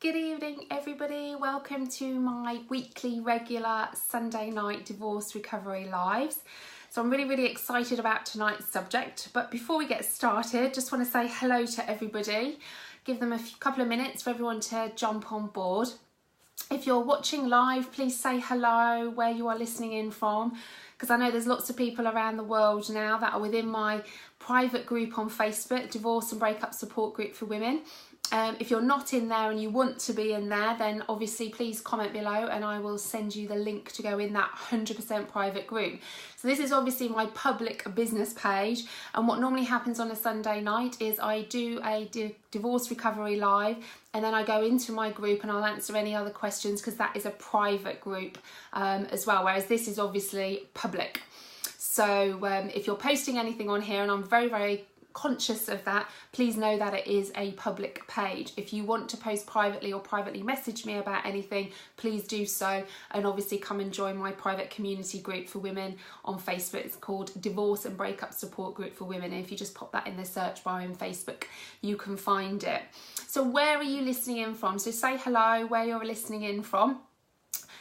Good evening, everybody. Welcome to my weekly regular Sunday night divorce recovery lives. So I'm really excited about tonight's subject, but before we get started, just want to say hello to everybody. Give them a couple of minutes for everyone to jump on board. If you're watching live, please say hello where you are listening in from, because I know there's lots of people around the world now that are within my private group on Facebook, Divorce and Breakup Support Group for Women. If you're not in there and you want to be in there, then obviously please comment below and I will send you the link to go in that 100% private group. So this is obviously my public business page, and what normally happens on a Sunday night is I do a divorce recovery live, and then I go into my group and I'll answer any other questions, because that is a private group as well, whereas this is obviously public. So if you're posting anything on here, and I'm very conscious of that, please know that it is a public page. If you want to post privately or privately message me about anything, please do so, and obviously come and join my private community group for women on Facebook. It's called Divorce and Breakup Support Group for Women, and if you just pop that in the search bar in Facebook, you can find it. So where are you listening in from? So say hello where you're listening in from.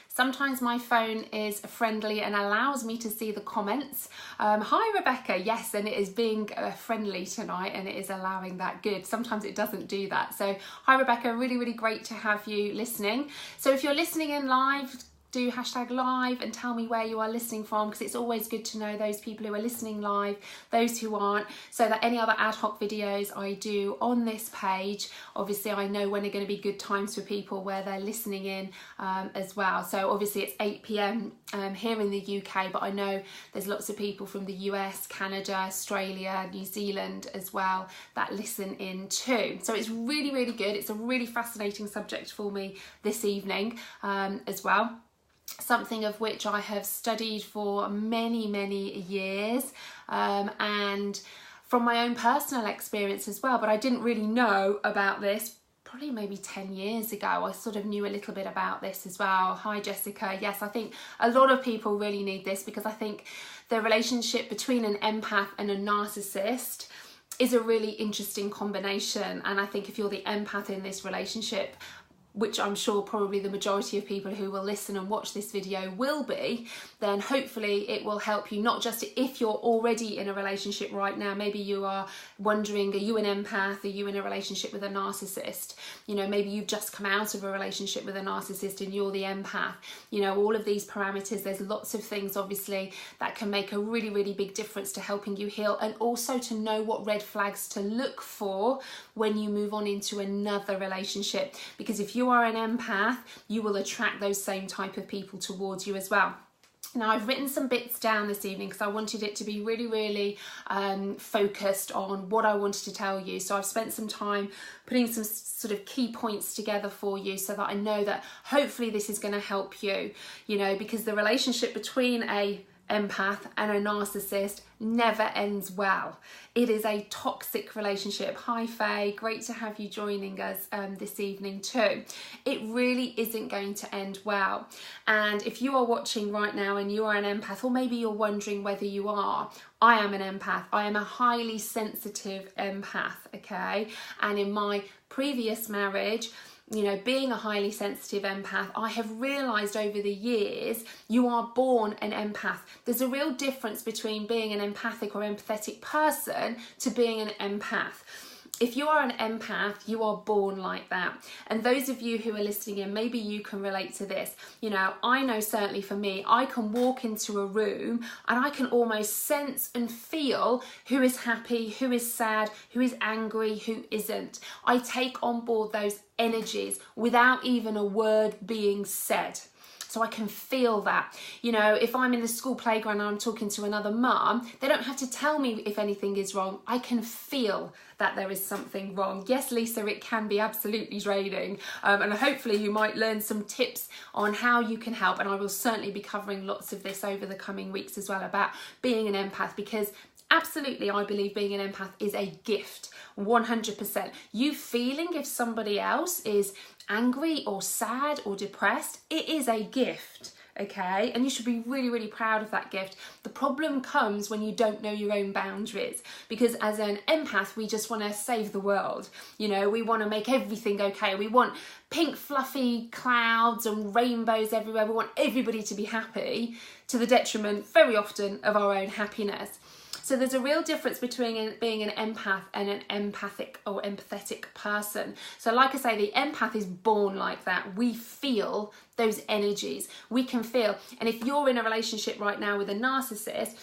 Sometimes my phone is friendly and allows me to see the comments. Hi Rebecca, yes, and it is being friendly tonight and it is allowing that. Good. Sometimes it doesn't do that. So hi Rebecca, really great to have you listening. So if you're listening in live, do hashtag live and tell me where you are listening from, because it's always good to know those people who are listening live, those who aren't, so that any other ad hoc videos I do on this page, obviously I know when are going to be good times for people where they're listening in as well. So obviously it's 8 p.m. Here in the UK, but I know there's lots of people from the US, Canada, Australia, New Zealand as well that listen in too. So it's really good. It's a really fascinating subject for me this evening as well. Something of which I have studied for many years, and from my own personal experience as well, but I didn't really know about this probably maybe 10 years ago. I sort of knew a little bit about this as well. Hi Jessica. Yes, I think a lot of people really need this, because I think the relationship between an empath and a narcissist is a really interesting combination, and I think if you're the empath in this relationship, which I'm sure probably the majority of people who will listen and watch this video will be, then hopefully it will help you, not just if you're already in a relationship right now. Maybe you are wondering, are you an empath? Are you in a relationship with a narcissist? You know, maybe you've just come out of a relationship with a narcissist and you're the empath. You know, all of these parameters, there's lots of things obviously that can make a really big difference to helping you heal, and also to know what red flags to look for when you move on into another relationship, because if you are an empath, you will attract those same type of people towards you as well. Now, I've written some bits down this evening because I wanted it to be really focused on what I wanted to tell you. So I've spent some time putting some sort of key points together for you, so that I know that hopefully this is going to help you, you know, because the relationship between a empath and a narcissist never ends well. It is a toxic relationship. Hi Faye, great to have you joining us this evening too. It really isn't going to end well. And if you are watching right now and you are an empath, or maybe you're wondering whether you are, I am an empath. I am a highly sensitive empath, okay? And in my previous marriage, you know, being a highly sensitive empath, I have realised over the years, you are born an empath. There's a real difference between being an empathic or empathetic person to being an empath. If you are an empath, you are born like that. And those of you who are listening in, maybe you can relate to this. You know, I know certainly for me, I can walk into a room and I can almost sense and feel who is happy, who is sad, who is angry, who isn't. I take on board those energies without even a word being said. So I can feel that. You know, if I'm in the school playground and I'm talking to another mum, they don't have to tell me if anything is wrong. I can feel that there is something wrong. Yes, Lisa, it can be absolutely draining. And hopefully you might learn some tips on how you can help. And I will certainly be covering lots of this over the coming weeks as well about being an empath, because absolutely I believe being an empath is a gift, 100%. You feeling if somebody else is angry or sad or depressed, it is a gift. okay? And you should be really, really proud of that gift. The problem comes when you don't know your own boundaries, because as an empath, we just want to save the world. You know, we want to make everything okay. We want pink fluffy clouds and rainbows everywhere. We want everybody to be happy, to the detriment very often of our own happiness. So there's a real difference between being an empath and an empathic or empathetic person. So like I say, the empath is born like that. We feel those energies. We can feel. And if you're in a relationship right now with a narcissist,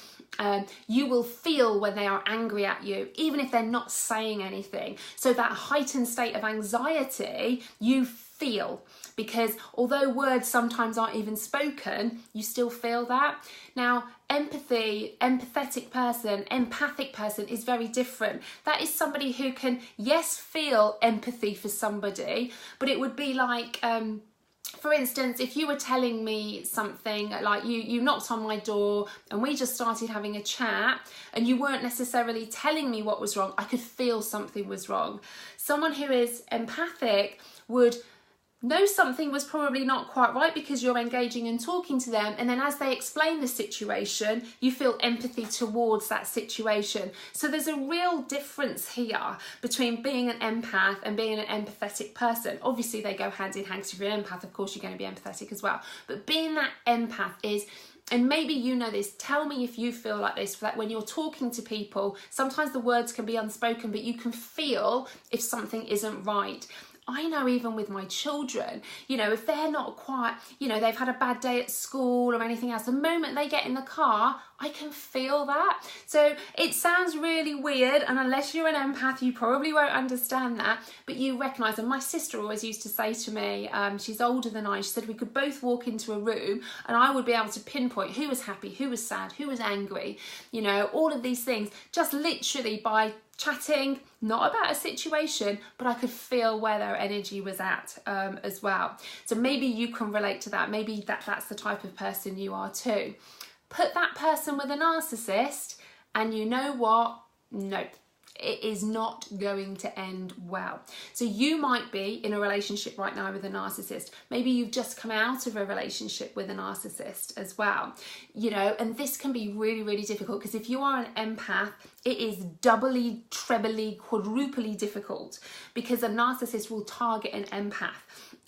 you will feel when they are angry at you, even if they're not saying anything. So that heightened state of anxiety, you feel, because although words sometimes aren't even spoken, you still feel that. Now, empathic person, empathic person is very different. That is somebody who can, yes, feel empathy for somebody, but it would be like, for instance, if you were telling me something, like you knocked on my door and we just started having a chat and you weren't necessarily telling me what was wrong, I could feel something was wrong. Someone who is empathic would know something was probably not quite right because you're engaging and talking to them, and then as they explain the situation, you feel empathy towards that situation. So there's a real difference here between being an empath and being an empathetic person. Obviously they go hand in hand, because if you're an empath, of course you're going to be empathetic as well. But being that empath is, and maybe you know this, tell me if you feel like this, that when you're talking to people, sometimes the words can be unspoken, but you can feel if something isn't right. I know even with my children, you know, if they're not quite, you know, they've had a bad day at school or anything else, the moment they get in the car, I can feel that. So it sounds really weird, and unless you're an empath, you probably won't understand that, but you recognise. And my sister always used to say to me, she's older than I, she said we could both walk into a room and I would be able to pinpoint who was happy, who was sad, who was angry, you know, all of these things, just literally by chatting, not about a situation, but I could feel where their energy was at as well. So maybe you can relate to that. Maybe that's the type of person you are too. Put that person with a narcissist and you know what? Nope. It is not going to end well. So you might be in a relationship right now with a narcissist. Maybe you've just come out of a relationship with a narcissist as well. You know, and this can be really, really difficult, because if you are an empath, it is doubly, trebly, quadruply difficult, because a narcissist will target an empath.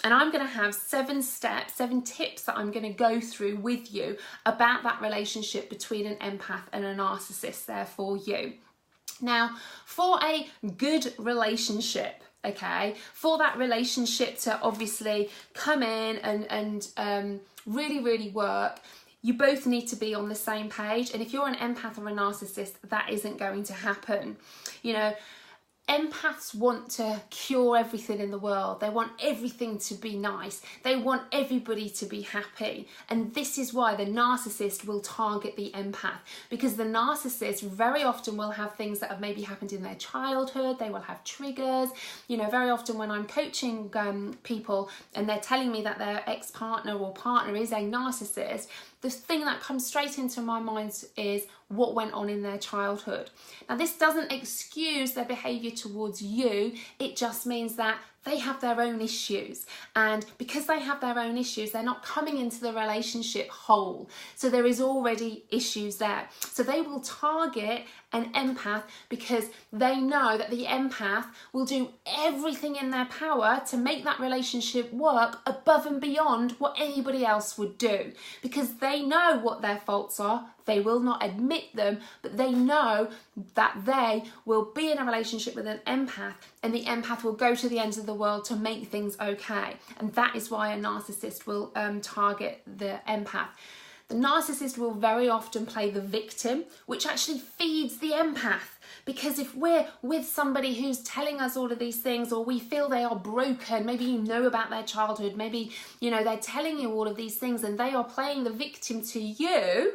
And I'm going to have 7 steps, 7 tips that I'm going to go through with you about that relationship between an empath and a narcissist there for you. Now, for a good relationship, okay, for that relationship to obviously come in and really, really work, you both need to be on the same page. And if you're an empath or a narcissist, that isn't going to happen. You know, empaths want to cure everything in the world. They want everything to be nice. They want everybody to be happy. And this is why the narcissist will target the empath, because the narcissist very often will have things that have maybe happened in their childhood. They will have triggers. You know, very often when I'm coaching people and they're telling me that their ex-partner or partner is a narcissist, the thing that comes straight into my mind is what went on in their childhood. Now, this doesn't excuse their behaviour towards you. It just means that they have their own issues. And because they have their own issues, they're not coming into the relationship whole. So there is already issues there. So they will target an empath because they know that the empath will do everything in their power to make that relationship work above and beyond what anybody else would do. Because they know what their faults are. They will not admit them, but they know that they will be in a relationship with an empath, and the empath will go to the ends of the world to make things okay. And that is why a narcissist will target the empath. The narcissist will very often play the victim, which actually feeds the empath. Because if we're with somebody who's telling us all of these things, or we feel they are broken, maybe you know about their childhood, maybe, you know, they're telling you all of these things and they are playing the victim to you,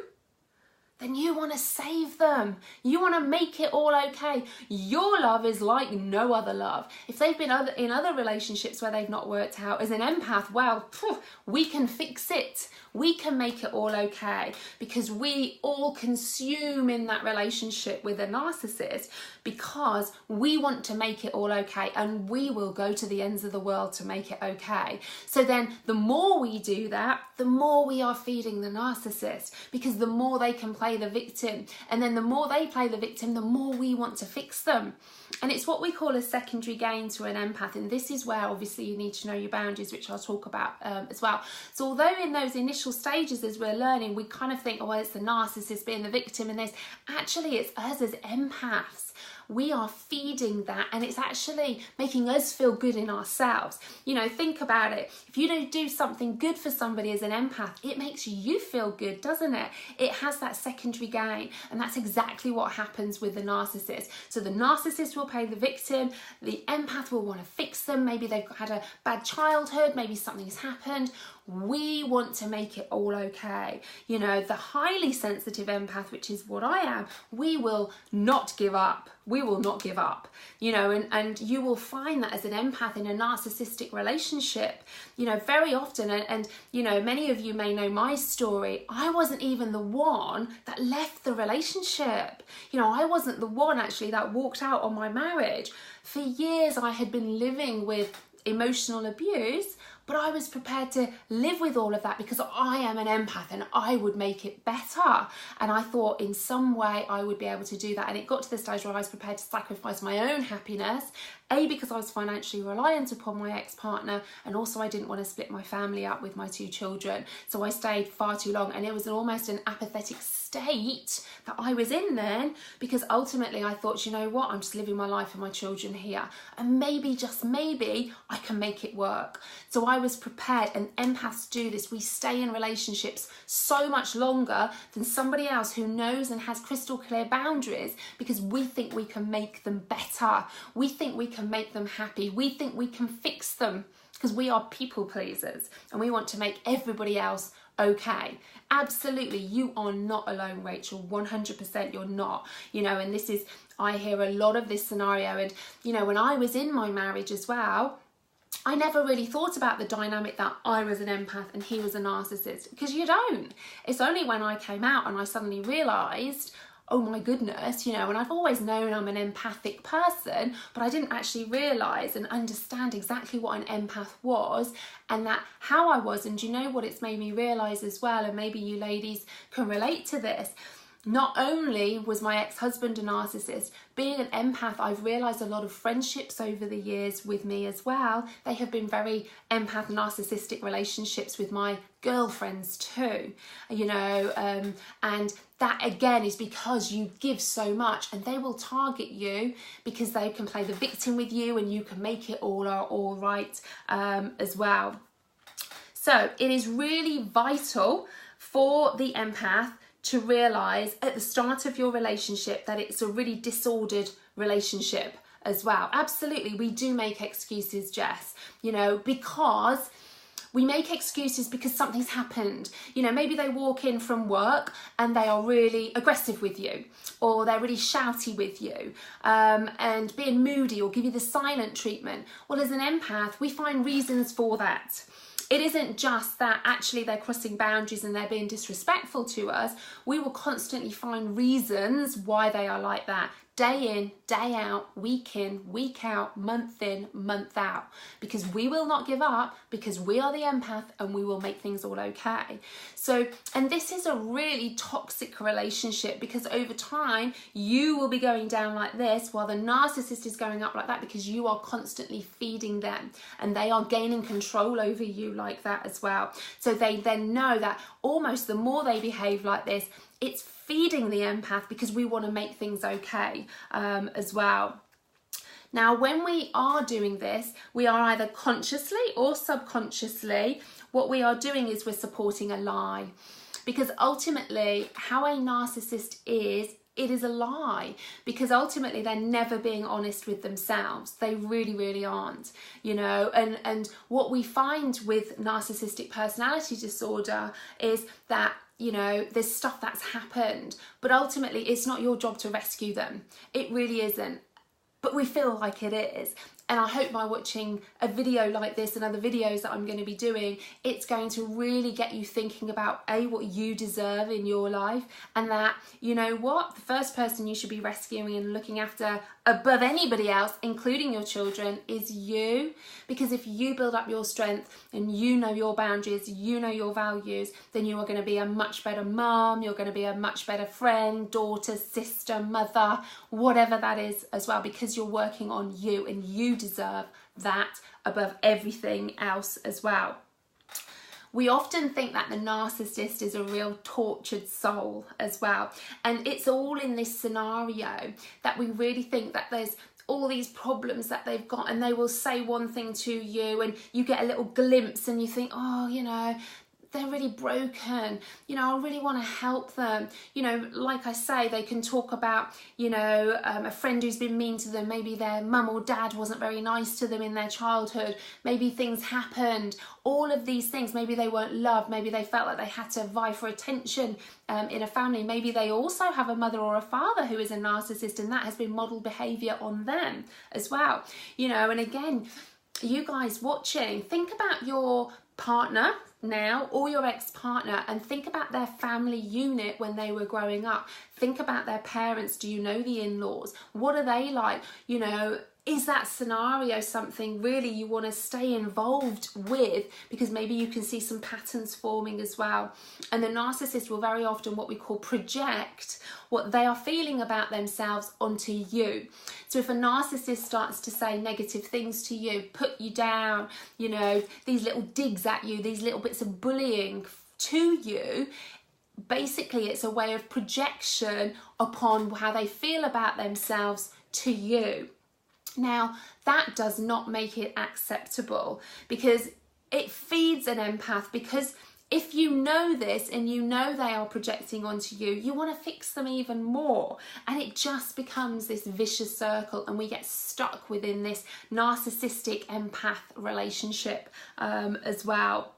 then you want to save them. You want to make it all okay. Your love is like no other love. If they've been in other relationships where they've not worked out, as an empath, well, we can fix it. We can make it all okay, because we all consume in that relationship with a narcissist because we want to make it all okay, and we will go to the ends of the world to make it okay. So then the more we do that, the more we are feeding the narcissist, because the more they can play the victim, and then the more they play the victim, the more we want to fix them. And it's what we call a secondary gain to an empath, and this is where obviously you need to know your boundaries, which I'll talk about as well. So although in those initial stages as we're learning, we kind of think, oh, well, it's the narcissist being the victim in this. Actually, it's us as empaths. We are feeding that, and it's actually making us feel good in ourselves. You know, think about it. If you don't do something good for somebody as an empath, it makes you feel good, doesn't it? It has that secondary gain, and that's exactly what happens with the narcissist. So the narcissist will play the victim, the empath will want to fix them. Maybe they've had a bad childhood, maybe something's happened. We want to make it all okay. You know, the highly sensitive empath, which is what I am, we will not give up. We will not give up, you know, and you will find that as an empath in a narcissistic relationship, you know, very often, and you know, many of you may know my story. I wasn't even the one that left the relationship. You know, I wasn't the one actually that walked out on my marriage. For years, I had been living with emotional abuse, but I was prepared to live with all of that because I am an empath and I would make it better. And I thought in some way I would be able to do that. And it got to the stage where I was prepared to sacrifice my own happiness, A, because I was financially reliant upon my ex-partner, and also I didn't want to split my family up with my 2 children. So I stayed far too long, and it was almost an apathetic state that I was in then, because ultimately I thought, you know what, I'm just living my life for my children here, and maybe, just maybe, I can make it work. So I was prepared, and empaths do this. We stay in relationships so much longer than somebody else who knows and has crystal clear boundaries, because we think we can make them better. We think we can make them happy. We think we can fix them, because we are people pleasers and we want to make everybody else okay. Absolutely, you are not alone, Rachel. 100% you're not. You know, and this is, I hear a lot of this scenario, and you know, when I was in my marriage as well, I never really thought about the dynamic that I was an empath and he was a narcissist, because you don't. It's only when I came out and I suddenly realised, oh my goodness, you know, and I've always known I'm an empathic person, but I didn't actually realise and understand exactly what an empath was, and that how I was. And do you know what it's made me realise as well, and maybe you ladies can relate to this? Not only was my ex-husband a narcissist, being an empath, I've realised a lot of friendships over the years with me as well, they have been very empath narcissistic relationships with my girlfriends too, you know, and that again is because you give so much, and they will target you because they can play the victim with you, and you can make it all right as well. So it is really vital for the empath to realise at the start of your relationship that it's a really disordered relationship as well. Absolutely, we do make excuses, Jess, you know, because we make excuses because something's happened. You know, maybe they walk in from work and they are really aggressive with you, or they're really shouty with you, and being moody, or give you the silent treatment. Well, as an empath, we find reasons for that. It isn't just that actually they're crossing boundaries and they're being disrespectful to us. We will constantly find reasons why they are like that. Day in, day out, week in, week out, month in, month out. Because we will not give up, because we are the empath and we will make things all okay. So, and this is a really toxic relationship, because over time you will be going down like this while the narcissist is going up like that, because you are constantly feeding them and they are gaining control over you like that as well. So they then know that almost the more they behave like this, it's feeding the empath, because we want to make things okay as well. Now, when we are doing this, we are either consciously or subconsciously, what we are doing is we're supporting a lie. Because ultimately, how a narcissist is it is a lie, because ultimately they're never being honest with themselves. They really, really aren't, you know. And what we find with narcissistic personality disorder is that, you know, there's stuff that's happened, but ultimately it's not your job to rescue them. It really isn't. But we feel like it is. And I hope by watching a video like this and other videos that I'm going to be doing, it's going to really get you thinking about what you deserve in your life, and that, you know what, the first person you should be rescuing and looking after above anybody else, including your children, is you. Because if you build up your strength and you know your boundaries, you know your values, then you are going to be a much better mom, you're going to be a much better friend, daughter, sister, mother, whatever that is as well, because you're working on you, and you deserve that above everything else as well. We often think that the narcissist is a real tortured soul as well, and it's all in this scenario that we really think that there's all these problems that they've got, and they will say one thing to you and you get a little glimpse and you think, oh, you know, they're really broken, you know, I really want to help them. You know, like I say, they can talk about, you know, a friend who's been mean to them. Maybe their mum or dad wasn't very nice to them in their childhood. Maybe things happened. All of these things. Maybe they weren't loved. Maybe they felt like they had to vie for attention in a family. Maybe they also have a mother or a father who is a narcissist, and that has been modelled behaviour on them as well. You know, and again, you guys watching, think about your partner now or your ex-partner, and think about their family unit when they were growing up. Think about their parents. Do you know the in-laws? What are they like? You know, is that scenario something really you want to stay involved with? Because maybe you can see some patterns forming as well. And the narcissist will very often what we call project what they are feeling about themselves onto you. So if a narcissist starts to say negative things to you, put you down, you know, these little digs at you, these little bits of bullying to you, basically it's a way of projection upon how they feel about themselves to you. Now, that does not make it acceptable, because it feeds an empath, because if you know this and you know they are projecting onto you, you want to fix them even more. And it just becomes this vicious circle, and we get stuck within this narcissistic empath relationship as well.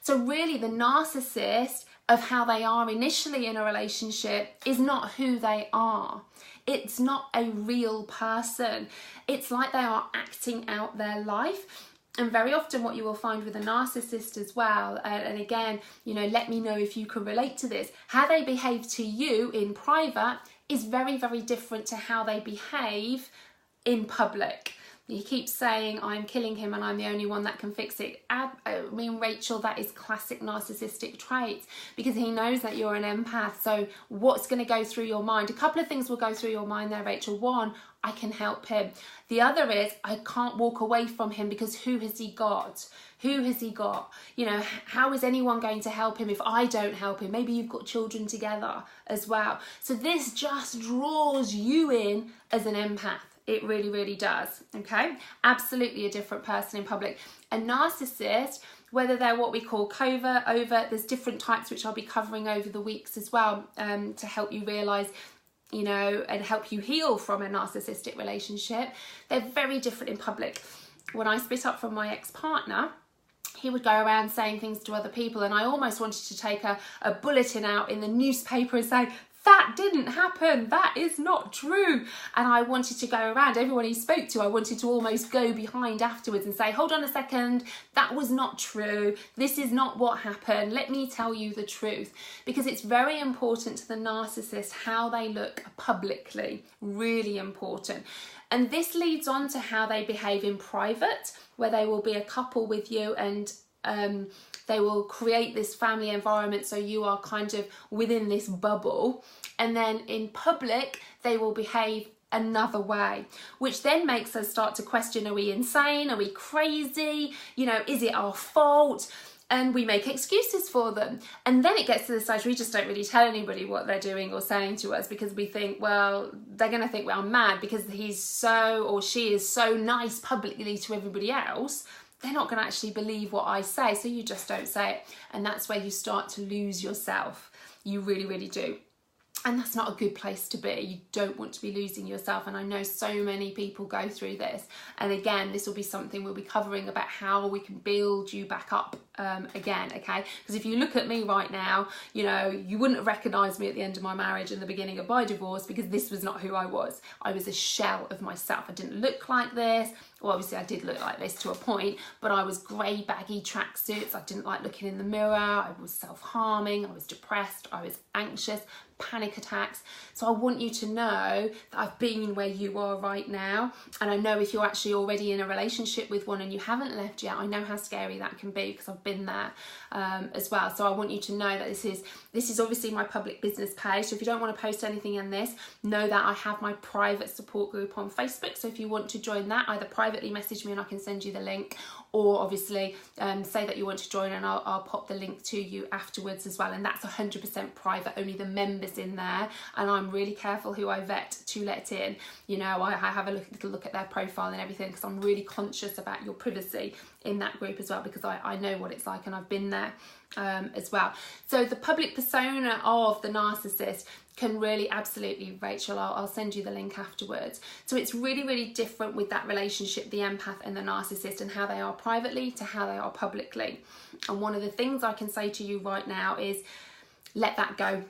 So really the narcissist of how they are initially in a relationship is not who they are. It's not a real person. It's like they are acting out their life. And very often what you will find with a narcissist as well, and again, you know, let me know if you can relate to this, how they behave to you in private is very, very different to how they behave in public. He keeps saying, I'm killing him and I'm the only one that can fix it. I mean, Rachel, that is classic narcissistic traits, because he knows that you're an empath. So what's going to go through your mind? A couple of things will go through your mind there, Rachel. One, I can help him. The other is, I can't walk away from him, because who has he got? Who has he got? You know, how is anyone going to help him if I don't help him? Maybe you've got children together as well. So this just draws you in as an empath. It really, really does, okay? Absolutely a different person in public. A narcissist, whether they're what we call covert, overt, there's different types which I'll be covering over the weeks as well, to help you realise, you know, and help you heal from a narcissistic relationship. They're very different in public. When I split up from my ex-partner, he would go around saying things to other people, and I almost wanted to take a bulletin out in the newspaper and say, that didn't happen, that is not true. And I wanted to go around, everyone he spoke to, I wanted to almost go behind afterwards and say, hold on a second, that was not true, this is not what happened, let me tell you the truth. Because it's very important to the narcissist how they look publicly, really important. And this leads on to how they behave in private, where they will be a couple with you, and they will create this family environment, so you are kind of within this bubble. And then in public, they will behave another way, which then makes us start to question, are we insane? Are we crazy? You know, is it our fault? And we make excuses for them. And then it gets to the stage where we just don't really tell anybody what they're doing or saying to us, because we think, well, they're going to think we're mad because he's so, or she is so nice publicly to everybody else. They're not going to actually believe what I say, so you just don't say it. And that's where you start to lose yourself. You really, really do. And that's not a good place to be. You don't want to be losing yourself. And I know so many people go through this. And again, this will be something we'll be covering about how we can build you back up again, okay? Because if you look at me right now, you know, you wouldn't have recognised me at the end of my marriage and the beginning of my divorce, because this was not who I was. I was a shell of myself. I didn't look like this. Well, obviously I did look like this to a point, but I was grey, baggy tracksuits. I didn't like looking in the mirror. I was self-harming. I was depressed. I was anxious, panic attacks. So I want you to know that I've been where you are right now. And I know if you're actually already in a relationship with one and you haven't left yet, I know how scary that can be, because I've been there as well. So I want you to know that this is obviously my public business page. So if you don't want to post anything in this, know that I have my private support group on Facebook. So if you want to join that, either privately message me and I can send you the link, or obviously say that you want to join and I'll pop the link to you afterwards as well. And that's 100% private, only the members in there, and I'm really careful who I vet to let in. You know, I have a little look at their profile and everything, because I'm really conscious about your privacy in that group as well, because I know what it's like and I've been there as well. So the public persona of the narcissist can really, absolutely, Rachel, I'll send you the link afterwards. So it's really, really different with that relationship, the empath and the narcissist, and how they are privately to how they are publicly. And one of the things I can say to you right now is let that go.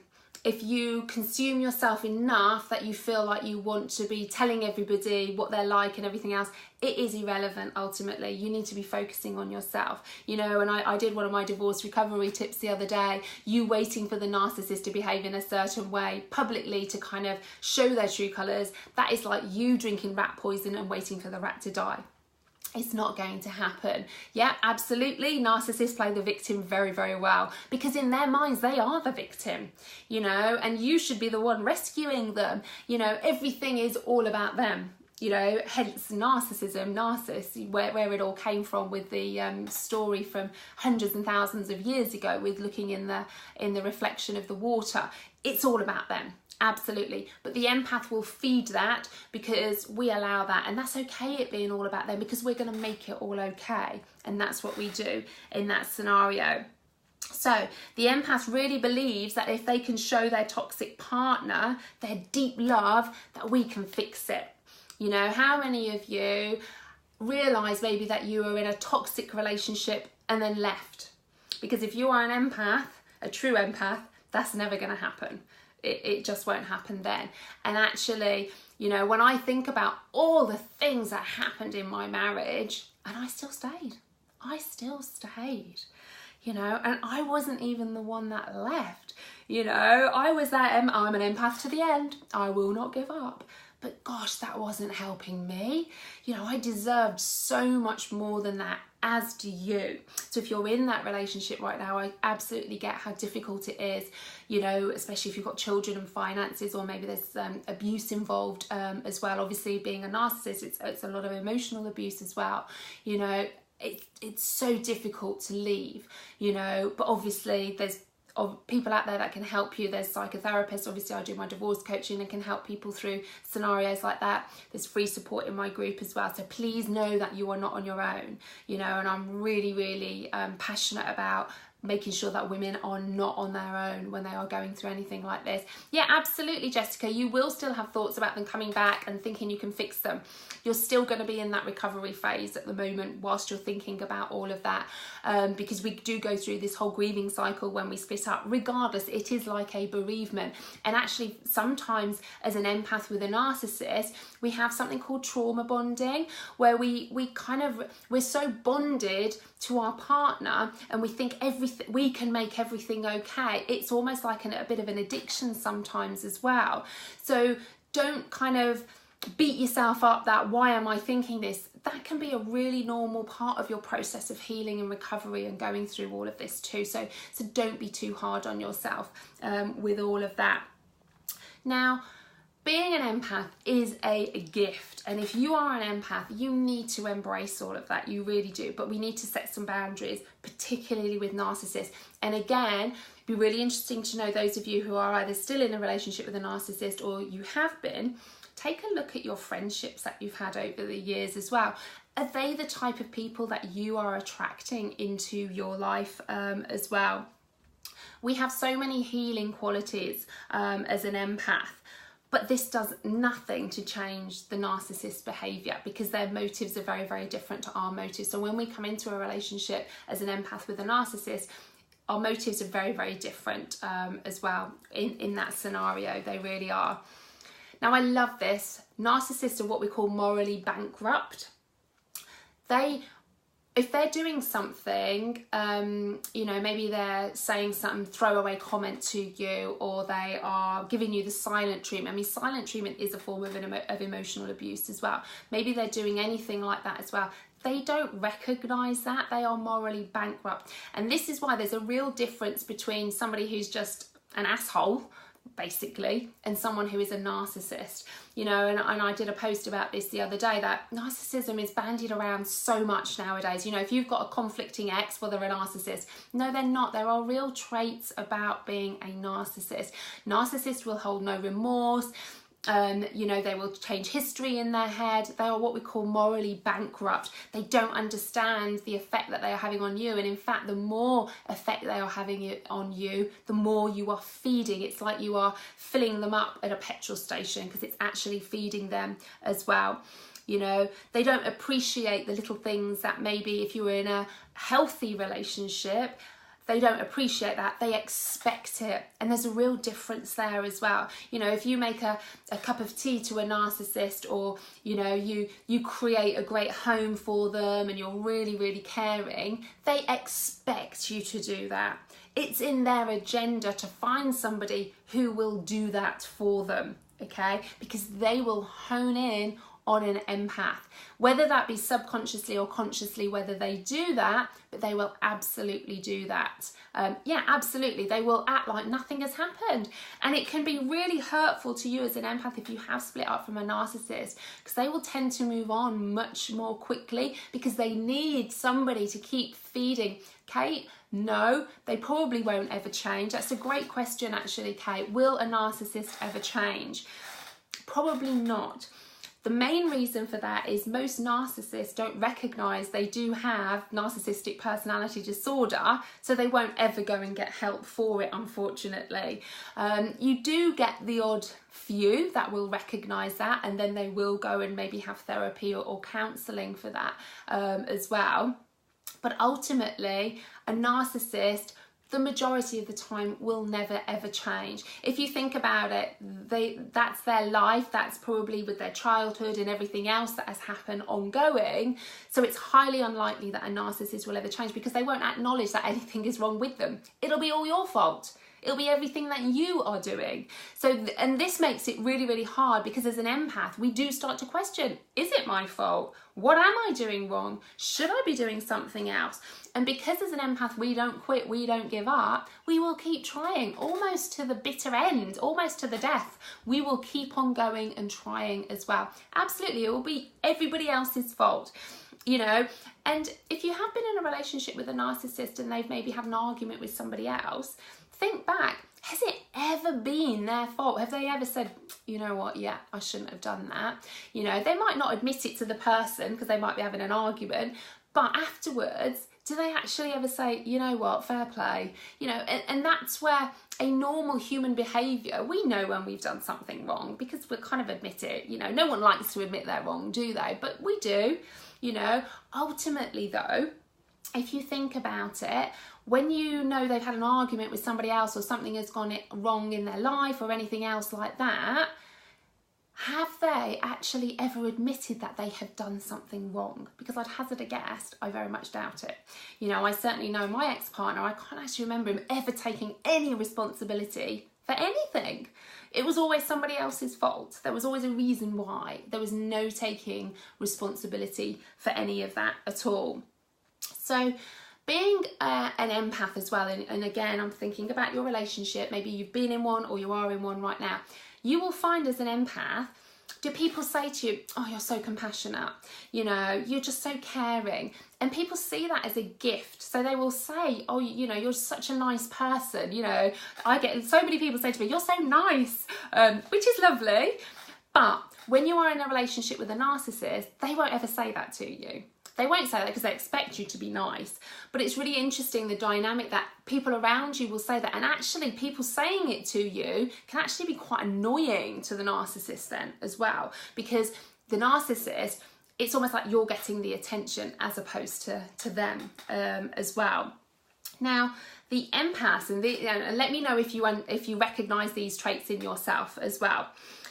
If you consume yourself enough that you feel like you want to be telling everybody what they're like and everything else, it is irrelevant ultimately. You need to be focusing on yourself. You know, and I did one of my divorce recovery tips the other day. You waiting for the narcissist to behave in a certain way publicly to kind of show their true colours, that is like you drinking rat poison and waiting for the rat to die. It's not going to happen. Yeah, absolutely. Narcissists play the victim very, very well, because in their minds, they are the victim, you know, and you should be the one rescuing them. You know, everything is all about them, you know, hence narcissism, where it all came from with the story from hundreds and thousands of years ago with looking in the reflection of the water. It's all about them. Absolutely. But the empath will feed that, because we allow that, and that's okay, it being all about them, because we're going to make it all okay. And that's what we do in that scenario. So the empath really believes that if they can show their toxic partner their deep love, that we can fix it. You know, how many of you realise maybe that you were in a toxic relationship and then left? Because if you are an empath, a true empath, that's never going to happen. It just won't happen then. And actually, you know, when I think about all the things that happened in my marriage, and I still stayed, you know, and I wasn't even the one that left, you know, I was that, I'm an empath to the end, I will not give up. But gosh, that wasn't helping me. You know, I deserved so much more than that, as do you. So if you're in that relationship right now, I absolutely get how difficult it is, you know, especially if you've got children and finances, or maybe there's abuse involved as well. Obviously, being a narcissist, it's a lot of emotional abuse as well. You know, it's so difficult to leave, you know, but obviously there's people out there that can help you. There's psychotherapists, obviously I do my divorce coaching and can help people through scenarios like that. There's free support in my group as well, so please know that you are not on your own, you know, and I'm really, really passionate about making sure that women are not on their own when they are going through anything like this. Yeah, absolutely, Jessica, you will still have thoughts about them coming back and thinking you can fix them. You're still going to be in that recovery phase at the moment whilst you're thinking about all of that, because we do go through this whole grieving cycle when we split up. Regardless, it is like a bereavement. And actually, sometimes as an empath with a narcissist, we have something called trauma bonding, where we're so bonded to our partner and we think we can make everything okay. It's almost like a bit of an addiction sometimes as well. So don't kind of beat yourself up that, why am I thinking this? That can be a really normal part of your process of healing and recovery and going through all of this too. So don't be too hard on yourself with all of that. Now, being an empath is a gift, and if you are an empath, you need to embrace all of that. You really do, but we need to set some boundaries, particularly with narcissists. And again, it'd be really interesting to know those of you who are either still in a relationship with a narcissist or you have been, take a look at your friendships that you've had over the years as well. Are they the type of people that you are attracting into your life as well? We have so many healing qualities as an empath, but this does nothing to change the narcissist behaviour, because their motives are very, very different to our motives. So when we come into a relationship as an empath with a narcissist, our motives are very, very different as well in that scenario. They really are. Now, I love this. Narcissists are what we call morally bankrupt. If they're doing something, you know, maybe they're saying some throwaway comment to you, or they are giving you the silent treatment. I mean, silent treatment is a form of emotional abuse as well. Maybe they're doing anything like that as well. They don't recognise that. They are morally bankrupt. And this is why there's a real difference between somebody who's just an asshole, basically, and someone who is a narcissist. You know, and I did a post about this the other day, that narcissism is bandied around so much nowadays. You know, if you've got a conflicting ex, well, they're a narcissist. No, they're not. There are real traits about being a narcissist. Narcissists will hold no remorse. You know, they will change history in their head. They are what we call morally bankrupt. They don't understand the effect that they are having on you. And in fact, the more effect they are having on you, the more you are feeding. It's like you are filling them up at a petrol station, because it's actually feeding them as well. You know, they don't appreciate the little things that maybe if you were in a healthy relationship, they don't appreciate that. They expect it. And there's a real difference there as well. You know, if you make a cup of tea to a narcissist, or, you know, you create a great home for them and you're really, really caring, they expect you to do that. It's in their agenda to find somebody who will do that for them, okay? Because they will hone in on an empath, whether that be subconsciously or consciously, whether they do that, but they will absolutely do that. Yeah, absolutely. They will act like nothing has happened. And it can be really hurtful to you as an empath if you have split up from a narcissist, because they will tend to move on much more quickly because they need somebody to keep feeding. Kate, no, they probably won't ever change. That's a great question, actually, Kate. Will a narcissist ever change? Probably not. The main reason for that is most narcissists don't recognise they do have narcissistic personality disorder, so they won't ever go and get help for it, unfortunately. You do get the odd few that will recognise that, and then they will go and maybe have therapy or counselling for that as well. But ultimately, a narcissist, the majority of the time, will never ever change. If you think about it, that's their life. That's probably with their childhood and everything else that has happened ongoing. So it's highly unlikely that a narcissist will ever change, because they won't acknowledge that anything is wrong with them. It'll be all your fault. It'll be everything that you are doing. So, and this makes it really, really hard, because as an empath, we do start to question, is it my fault? What am I doing wrong? Should I be doing something else? And because as an empath, we don't quit, we don't give up, we will keep trying, almost to the bitter end, almost to the death. We will keep on going and trying as well. Absolutely, it will be everybody else's fault. You know, and if you have been in a relationship with a narcissist and they've maybe had an argument with somebody else, think back. Has it ever been their fault? Have they ever said, you know what, yeah, I shouldn't have done that? You know, they might not admit it to the person because they might be having an argument, but afterwards, do they actually ever say, you know what, fair play? You know, and that's where a normal human behaviour, we know when we've done something wrong because we kind of admit it. You know, no one likes to admit they're wrong, do they? But we do, you know. Ultimately though, if you think about it, when you know they've had an argument with somebody else, or something has gone wrong in their life or anything else like that, have they actually ever admitted that they have done something wrong? Because I'd hazard a guess, I very much doubt it. You know, I certainly know my ex-partner, I can't actually remember him ever taking any responsibility for anything. It was always somebody else's fault. There was always a reason why. There was no taking responsibility for any of that at all. So being an empath as well, and again, I'm thinking about your relationship, maybe you've been in one or you are in one right now, you will find as an empath, do people say to you, oh, you're so compassionate, you know, you're just so caring, and people see that as a gift. So they will say, oh, you know, you're such a nice person, you know. I get so many people say to me, you're so nice, which is lovely. But when you are in a relationship with a narcissist, they won't ever say that to you. They won't say that because they expect you to be nice. But it's really interesting, the dynamic that people around you will say that. And actually people saying it to you can actually be quite annoying to the narcissist then as well. Because the narcissist, it's almost like you're getting the attention as opposed to them as well. Now, the empath, and let me know if you recognise these traits in yourself as well.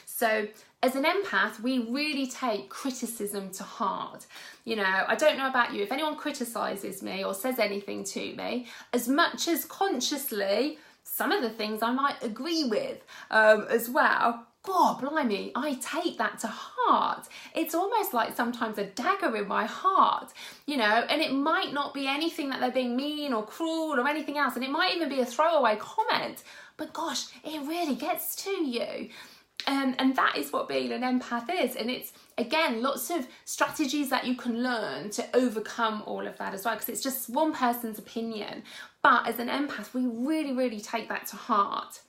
So as an empath, we really take criticism to heart. You know, I don't know about you, if anyone criticises me or says anything to me, as much as consciously, some of the things I might agree with as well, God blimey, I take that to heart. It's almost like sometimes a dagger in my heart, you know, and it might not be anything that they're being mean or cruel or anything else, and it might even be a throwaway comment, but gosh, it really gets to you. And that is what being an empath is. And it's, again, lots of strategies that you can learn to overcome all of that as well, because it's just one person's opinion. But as an empath, we really, really take that to heart.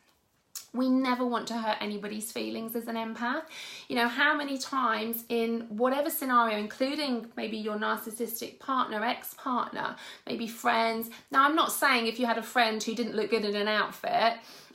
We never want to hurt anybody's feelings as an empath. You know, how many times in whatever scenario, including maybe your narcissistic partner, ex-partner, maybe friends. Now, I'm not saying if you had a friend who didn't look good in an outfit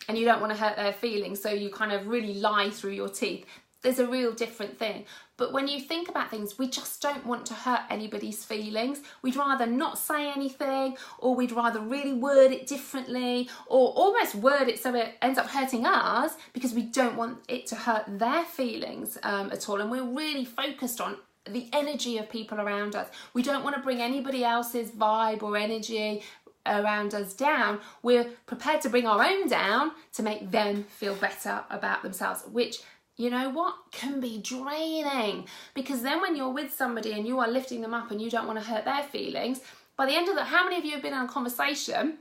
and you don't want to hurt their feelings, so you kind of really lie through your teeth. There's a real different thing. But when you think about things, we just don't want to hurt anybody's feelings. We'd rather not say anything, or we'd rather really word it differently, or almost word it so it ends up hurting us because we don't want it to hurt their feelings at all. And we're really focused on the energy of people around us. We don't want to bring anybody else's vibe or energy around us down. We're prepared to bring our own down to make them feel better about themselves, which, you know what, can be draining, because then when you're with somebody and you are lifting them up and you don't want to hurt their feelings, by the end of that, how many of you have been in a conversation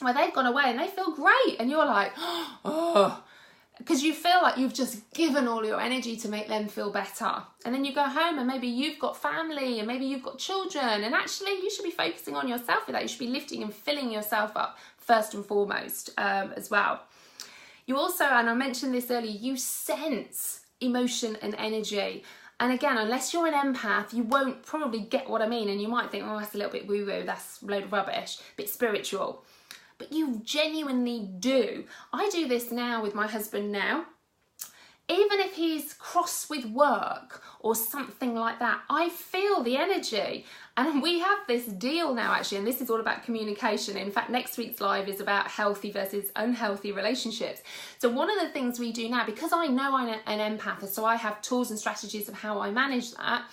where they've gone away and they feel great and you're like, oh, because you feel like you've just given all your energy to make them feel better. And then you go home and maybe you've got family and maybe you've got children, and actually you should be focusing on yourself with that. You should be lifting and filling yourself up first and foremost as well. You also, and I mentioned this earlier, you sense emotion and energy. And again, unless you're an empath, you won't probably get what I mean. And you might think, oh, that's a little bit woo-woo, that's a load of rubbish, a bit spiritual. But you genuinely do. I do this now with my husband now. Even if he's cross with work or something like that, I feel the energy. And we have this deal now, actually, and this is all about communication. In fact, next week's live is about healthy versus unhealthy relationships. So one of the things we do now, because I know I'm an empath, so I have tools and strategies of how I manage that.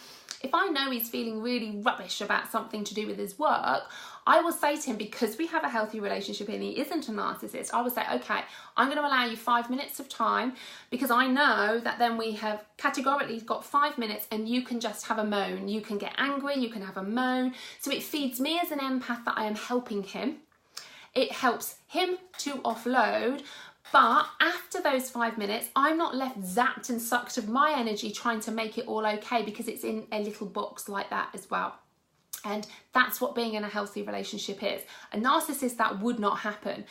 If I know he's feeling really rubbish about something to do with his work, I will say to him, because we have a healthy relationship and he isn't a narcissist, I will say, okay, I'm going to allow you 5 minutes of time, because I know that then we have categorically got 5 minutes and you can just have a moan. You can get angry, you can have a moan. So it feeds me as an empath that I am helping him. It helps him to offload. But after those 5 minutes, I'm not left zapped and sucked of my energy trying to make it all okay, because it's in a little box like that as well. And that's what being in a healthy relationship is. A narcissist, that would not happen.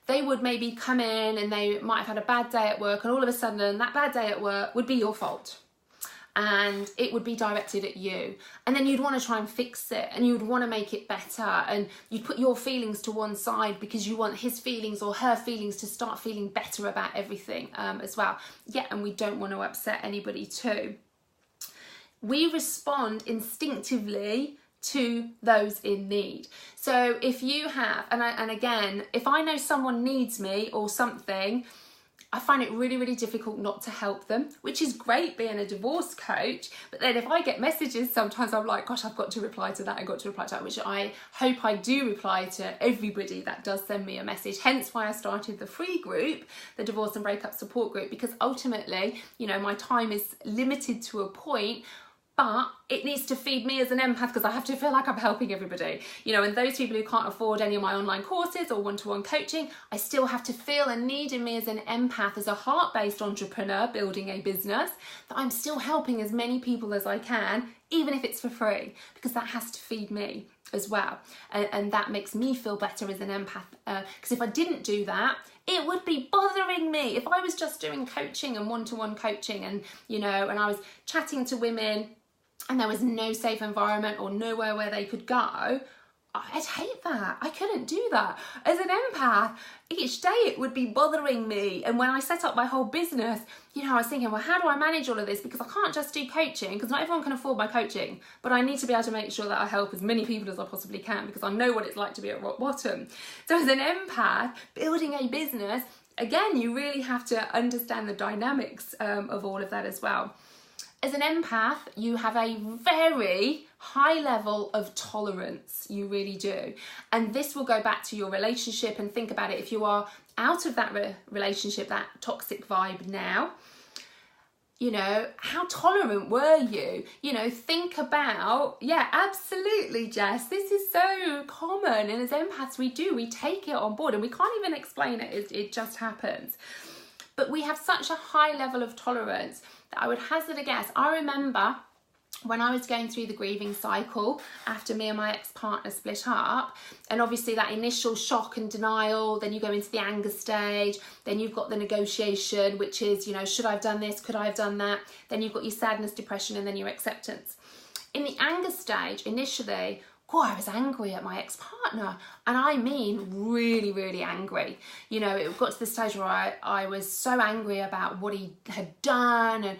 They would maybe come in and they might have had a bad day at work, and all of a sudden that bad day at work would be your fault. And it would be directed at you. And then you'd want to try and fix it, and you'd want to make it better, and you'd put your feelings to one side because you want his feelings or her feelings to start feeling better about everything as well. Yeah, and we don't want to upset anybody too. We respond instinctively to those in need. So if you have, and again, if I know someone needs me or something, I find it really, really difficult not to help them, which is great being a divorce coach. But then if I get messages, sometimes I'm like, gosh, I've got to reply to that, I've got to reply to that, which I hope I do reply to everybody that does send me a message. Hence why I started the free group, the Divorce and Breakup Support Group, because ultimately, you know, my time is limited to a point, but it needs to feed me as an empath, because I have to feel like I'm helping everybody. You know, and those people who can't afford any of my online courses or one-to-one coaching, I still have to feel a need in me as an empath, as a heart-based entrepreneur building a business, that I'm still helping as many people as I can, even if it's for free, because that has to feed me as well. And that makes me feel better as an empath. Because if I didn't do that, it would be bothering me. If I was just doing coaching and one-to-one coaching and, you know, and I was chatting to women and there was no safe environment or nowhere where they could go, I'd hate that. I couldn't do that. As an empath, each day it would be bothering me. And when I set up my whole business, you know, I was thinking, well, how do I manage all of this? Because I can't just do coaching, because not everyone can afford my coaching, but I need to be able to make sure that I help as many people as I possibly can, because I know what it's like to be at rock bottom. So as an empath, building a business, again, you really have to understand the dynamics of all of that as well. As an empath, you have a very high level of tolerance, you really do. And this will go back to your relationship, and think about it. If you are out of that relationship, that toxic vibe now, you know, how tolerant were you? You know, think about, yeah, absolutely, Jess, this is so common. And as empaths, we take it on board, and we can't even explain it, it just happens. But we have such a high level of tolerance that I would hazard a guess. I remember when I was going through the grieving cycle after me and my ex-partner split up, and obviously that initial shock and denial, then you go into the anger stage, then you've got the negotiation, which is, you know, should I have done this? Could I have done that? Then you've got your sadness, depression, and then your acceptance. In the anger stage, initially, I was angry at my ex-partner, and I mean really, really angry. You know, it got to the stage where I was so angry about what he had done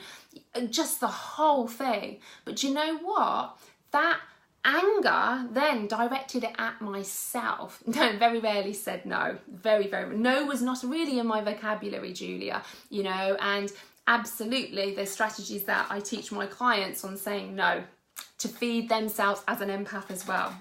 and just the whole thing. But you know what? That anger then directed it at myself. No, very rarely said no. Very, very, no was not really in my vocabulary, Julia, you know, and absolutely there's strategies that I teach my clients on saying no, to feed themselves as an empath as well.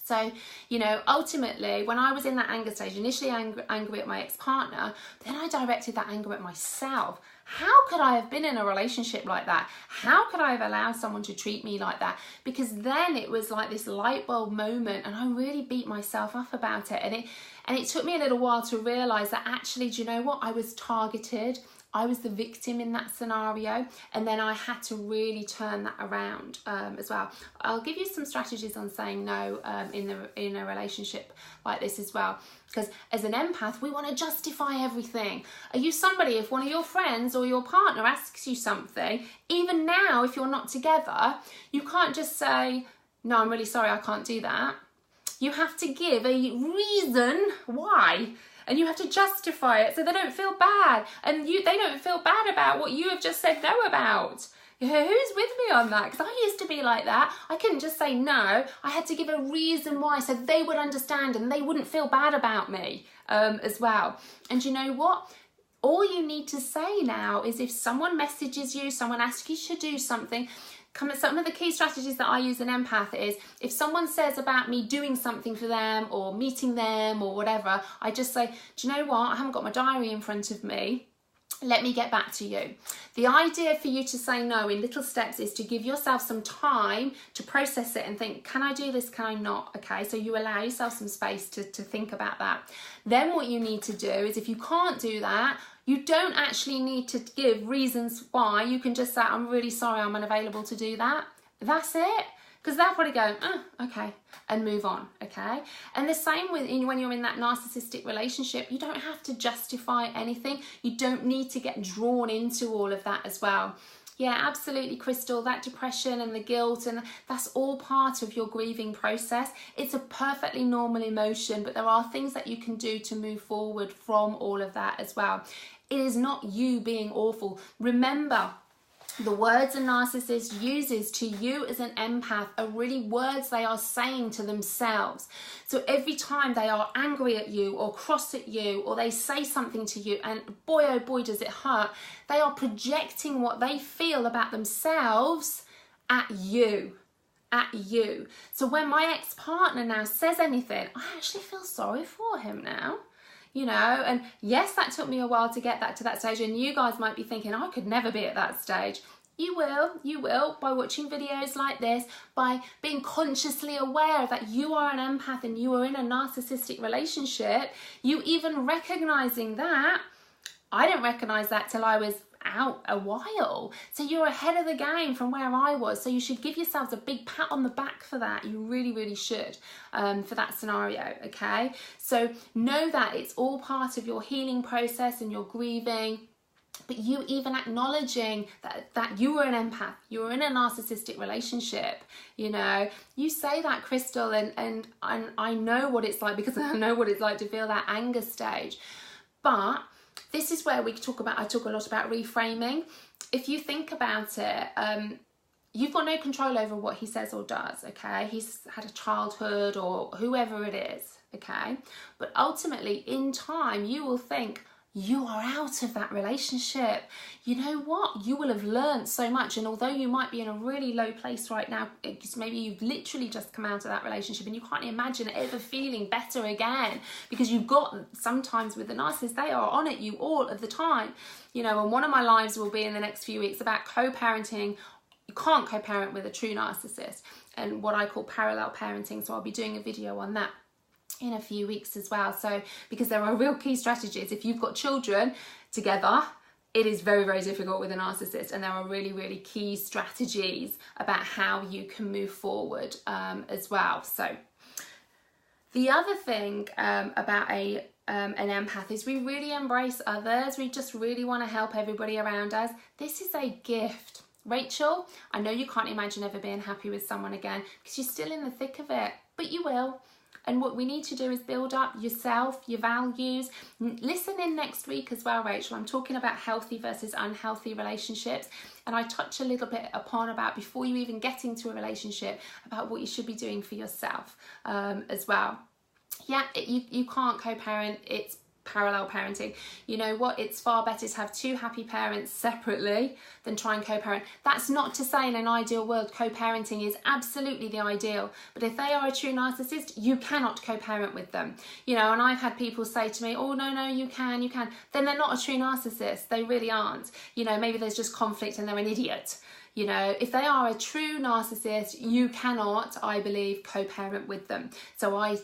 So, you know, ultimately, when I was in that anger stage, initially angry at my ex-partner, then I directed that anger at myself. How could I have been in a relationship like that? How could I have allowed someone to treat me like that? Because then it was like this light bulb moment, and I really beat myself up about it. And it took me a little while to realise that actually, do you know what? I was targeted. I was the victim in that scenario, and then I had to really turn that around as well. I'll give you some strategies on saying no in a relationship like this as well, because as an empath, we want to justify everything. Are you somebody, if one of your friends or your partner asks you something, even now if you're not together, you can't just say, no, I'm really sorry, I can't do that. You have to give a reason why. And you have to justify it so they don't feel bad. And they don't feel bad about what you have just said no about. Who's with me on that? Because I used to be like that. I couldn't just say no. I had to give a reason why so they would understand and they wouldn't feel bad about me as well. And you know what? All you need to say now is if someone messages you, someone asks you to do something, some of the key strategies that I use in Empath is if someone says about me doing something for them or meeting them or whatever, I just say, do you know what? I haven't got my diary in front of me. Let me get back to you. The idea for you to say no in little steps is to give yourself some time to process it and think, can I do this? Can I not? Okay, so you allow yourself some space to think about that. Then what you need to do is if you can't do that, you don't actually need to give reasons why. You can just say, I'm really sorry, I'm unavailable to do that. That's it. Because they'll probably go, oh, okay, and move on, okay? And the same with when you're in that narcissistic relationship, you don't have to justify anything. You don't need to get drawn into all of that as well. Yeah, absolutely, Crystal, that depression and the guilt, and that's all part of your grieving process. It's a perfectly normal emotion, but there are things that you can do to move forward from all of that as well. It is not you being awful. Remember, the words a narcissist uses to you as an empath are really words they are saying to themselves. So every time they are angry at you or cross at you or they say something to you, and boy oh boy does it hurt, they are projecting what they feel about themselves at you. At you. So when my ex-partner now says anything, I actually feel sorry for him now. You know, and yes, that took me a while to get to that stage, and you guys might be thinking, I could never be at that stage. You will, by watching videos like this, by being consciously aware that you are an empath and you are in a narcissistic relationship, you even recognizing that. I didn't recognize that till I was out a while. So you're ahead of the game from where I was. So you should give yourselves a big pat on the back for that. You really, really should for that scenario, okay? So know that it's all part of your healing process and your grieving. But you even acknowledging that you were an empath, you were in a narcissistic relationship, you know, you say that, Crystal, and I know what it's like, because I know what it's like to feel that anger stage. But this is where I talk a lot about reframing. If you think about it, you've got no control over what he says or does, okay? He's had a childhood or whoever it is, okay? But ultimately, in time, you will think, you are out of that relationship. You know what? You will have learned so much. And although you might be in a really low place right now, because maybe you've literally just come out of that relationship and you can't imagine ever feeling better again, because you've got, sometimes with the narcissist, they are on at you all of the time. You know, and one of my lives will be in the next few weeks about co-parenting. You can't co-parent with a true narcissist, and what I call parallel parenting. So I'll be doing a video on that in a few weeks as well. So, because there are real key strategies. If you've got children together, it is very, very difficult with a narcissist, and there are really, really key strategies about how you can move forward as well. So the other thing about an empath is we really embrace others. We just really want to help everybody around us. This is a gift. Rachel, I know you can't imagine ever being happy with someone again because you're still in the thick of it, but you will. And what we need to do is build up yourself, your values. Listen in next week as well, Rachel. I'm talking about healthy versus unhealthy relationships. And I touch a little bit upon about, before you even get into a relationship, about what you should be doing for yourself as well. Yeah, you can't co-parent. It's parallel parenting. You know what? It's far better to have two happy parents separately than try and co-parent. That's not to say in an ideal world co-parenting is absolutely the ideal, but if they are a true narcissist, you cannot co-parent with them. You know, and I've had people say to me, oh no, you can. Then they're not a true narcissist. They really aren't. You know, maybe there's just conflict and they're an idiot. You know, if they are a true narcissist, you cannot, I believe, co-parent with them. So I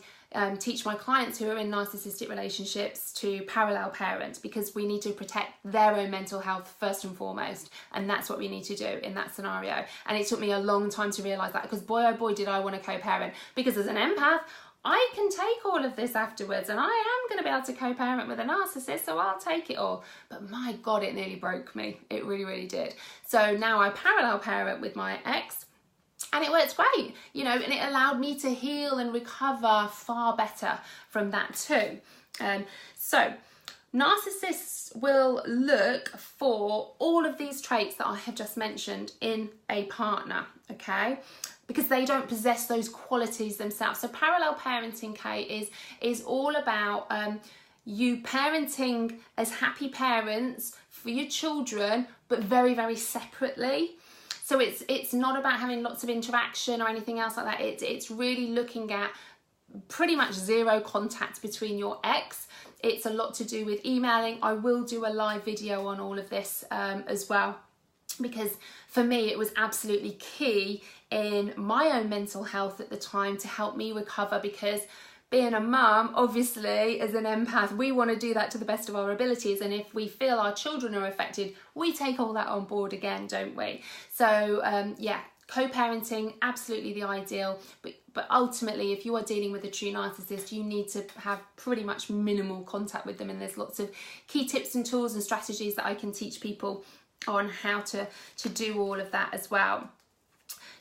teach my clients who are in narcissistic relationships to parallel parent, because we need to protect their own mental health first and foremost, and that's what we need to do in that scenario. And it took me a long time to realise that, because boy oh boy did I want to co-parent, because as an empath I can take all of this afterwards, and I am going to be able to co-parent with a narcissist, so I'll take it all. But my God, it nearly broke me. It really, really did. So now I parallel parent with my ex, and it works great, you know, and it allowed me to heal and recover far better from that too. So narcissists will look for all of these traits that I have just mentioned in a partner, okay? Because they don't possess those qualities themselves. So parallel parenting, Kate, is all about you parenting as happy parents for your children, but very, very separately. So it's not about having lots of interaction or anything else like that. It's really looking at pretty much zero contact between your ex. It's a lot to do with emailing. I will do a live video on all of this as well, because for me it was absolutely key in my own mental health at the time to help me recover, because being a mum, obviously, as an empath, we want to do that to the best of our abilities. And if we feel our children are affected, we take all that on board again, don't we? So, yeah, co-parenting, absolutely the ideal. But ultimately, if you are dealing with a true narcissist, you need to have pretty much minimal contact with them. And there's lots of key tips and tools and strategies that I can teach people on how to do all of that as well.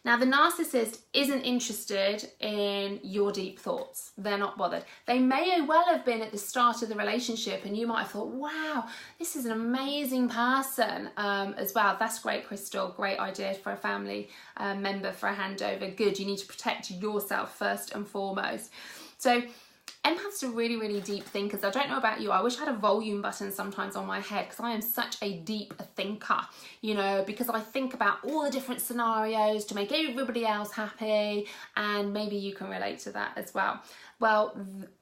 Now, the narcissist isn't interested in your deep thoughts. They're not bothered. They may well have been at the start of the relationship, and you might have thought, wow, this is an amazing person as well. That's great, Crystal. Great idea for a family member for a handover. Good. You need to protect yourself first and foremost. So empaths are really, really deep thinkers. I don't know about you. I wish I had a volume button sometimes on my head, because I am such a deep thinker, you know, because I think about all the different scenarios to make everybody else happy, and maybe you can relate to that as well. Well,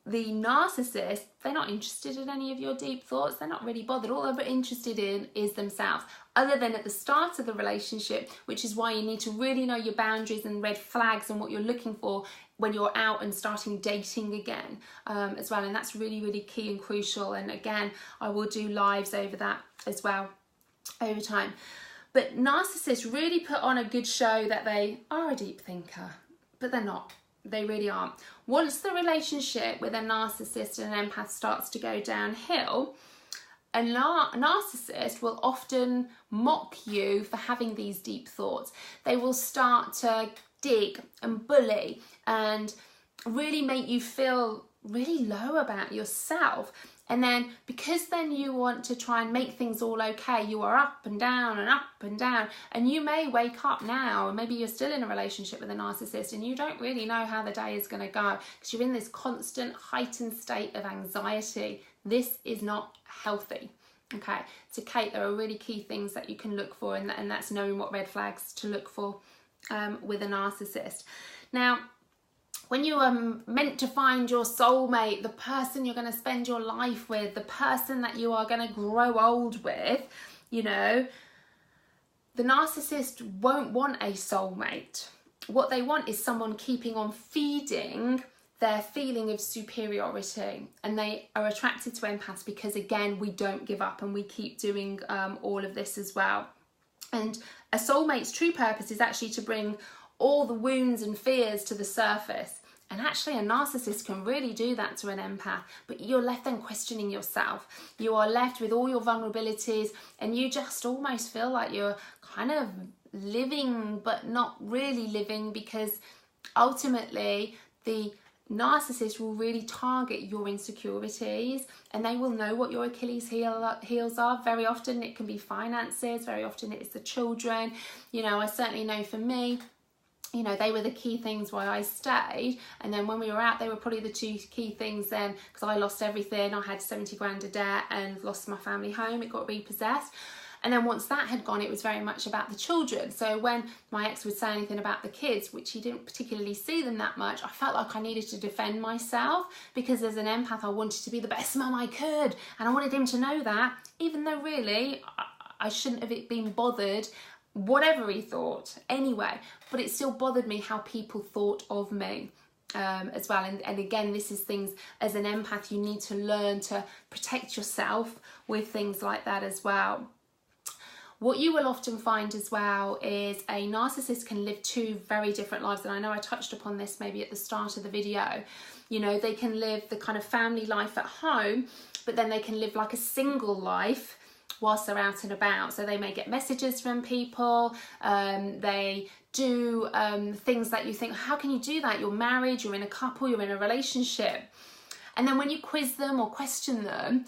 the narcissist, they're not interested in any of your deep thoughts. They're not really bothered. All they're interested in is themselves, other than at the start of the relationship, which is why you need to really know your boundaries and red flags and what you're looking for when you're out and starting dating again as well. And that's really, really key and crucial. And again, I will do lives over that as well over time. But narcissists really put on a good show that they are a deep thinker, but they're not. They really aren't. Once the relationship with a narcissist and an empath starts to go downhill, a narcissist will often mock you for having these deep thoughts. They will start to dig and bully and really make you feel really low about yourself. And then because then you want to try and make things all okay, you are up and down and up and down. And you may wake up now, and maybe you're still in a relationship with a narcissist and you don't really know how the day is going to go because you're in this constant heightened state of anxiety. This is not healthy. Okay, so Kate, there are really key things that you can look for, and that's knowing what red flags to look for with a narcissist. Now, when you are meant to find your soulmate, the person you're going to spend your life with, the person that you are going to grow old with, you know, the narcissist won't want a soulmate. What they want is someone keeping on feeding their feeling of superiority, and they are attracted to empaths because, again, we don't give up and we keep doing all of this as well. And a soulmate's true purpose is actually to bring all the wounds and fears to the surface. And actually a narcissist can really do that to an empath, but you're left then questioning yourself. You are left with all your vulnerabilities, and you just almost feel like you're kind of living but not really living, because ultimately the narcissist will really target your insecurities, and they will know what your Achilles heels are. Very often it can be finances, very often it's the children. You know, I certainly know for me, you know, they were the key things why I stayed. And then when we were out, they were probably the two key things then, because I lost everything. I had 70 grand of debt and lost my family home. It got repossessed. And then once that had gone, it was very much about the children. So when my ex would say anything about the kids, which he didn't particularly see them that much, I felt like I needed to defend myself, because as an empath, I wanted to be the best mum I could. And I wanted him to know that, even though really I shouldn't have been bothered whatever he thought anyway, but it still bothered me how people thought of me as well. And again, this is things as an empath you need to learn to protect yourself with things like that as well. What you will often find as well is a narcissist can live two very different lives, and I know I touched upon this maybe at the start of the video. You know, they can live the kind of family life at home, but then they can live like a single life whilst they're out and about. So they may get messages from people, they do things that you think, how can you do that? You're married, you're in a couple, you're in a relationship. And then when you quiz them or question them,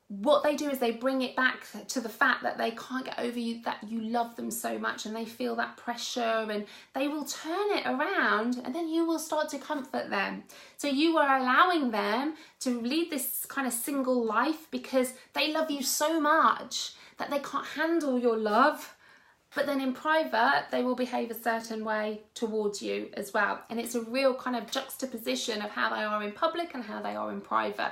what they do is they bring it back to the fact that they can't get over you, that you love them so much, and they feel that pressure, and they will turn it around, and then you will start to comfort them. So you are allowing them to lead this kind of single life because they love you so much that they can't handle your love. But then in private, they will behave a certain way towards you as well. And it's a real kind of juxtaposition of how they are in public and how they are in private.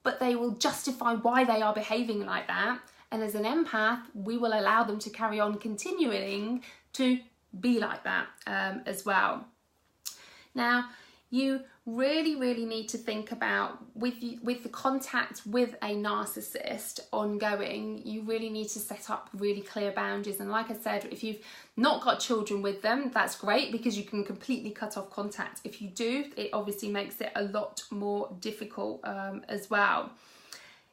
But they will justify why they are behaving like that. And as an empath, we will allow them to carry on continuing to be like that as well. Now, you really need to think about with the contact with a narcissist ongoing, you really need to set up really clear boundaries. And like I said, if you've not got children with them, that's great, because you can completely cut off contact. If you do, it obviously makes it a lot more difficult as well.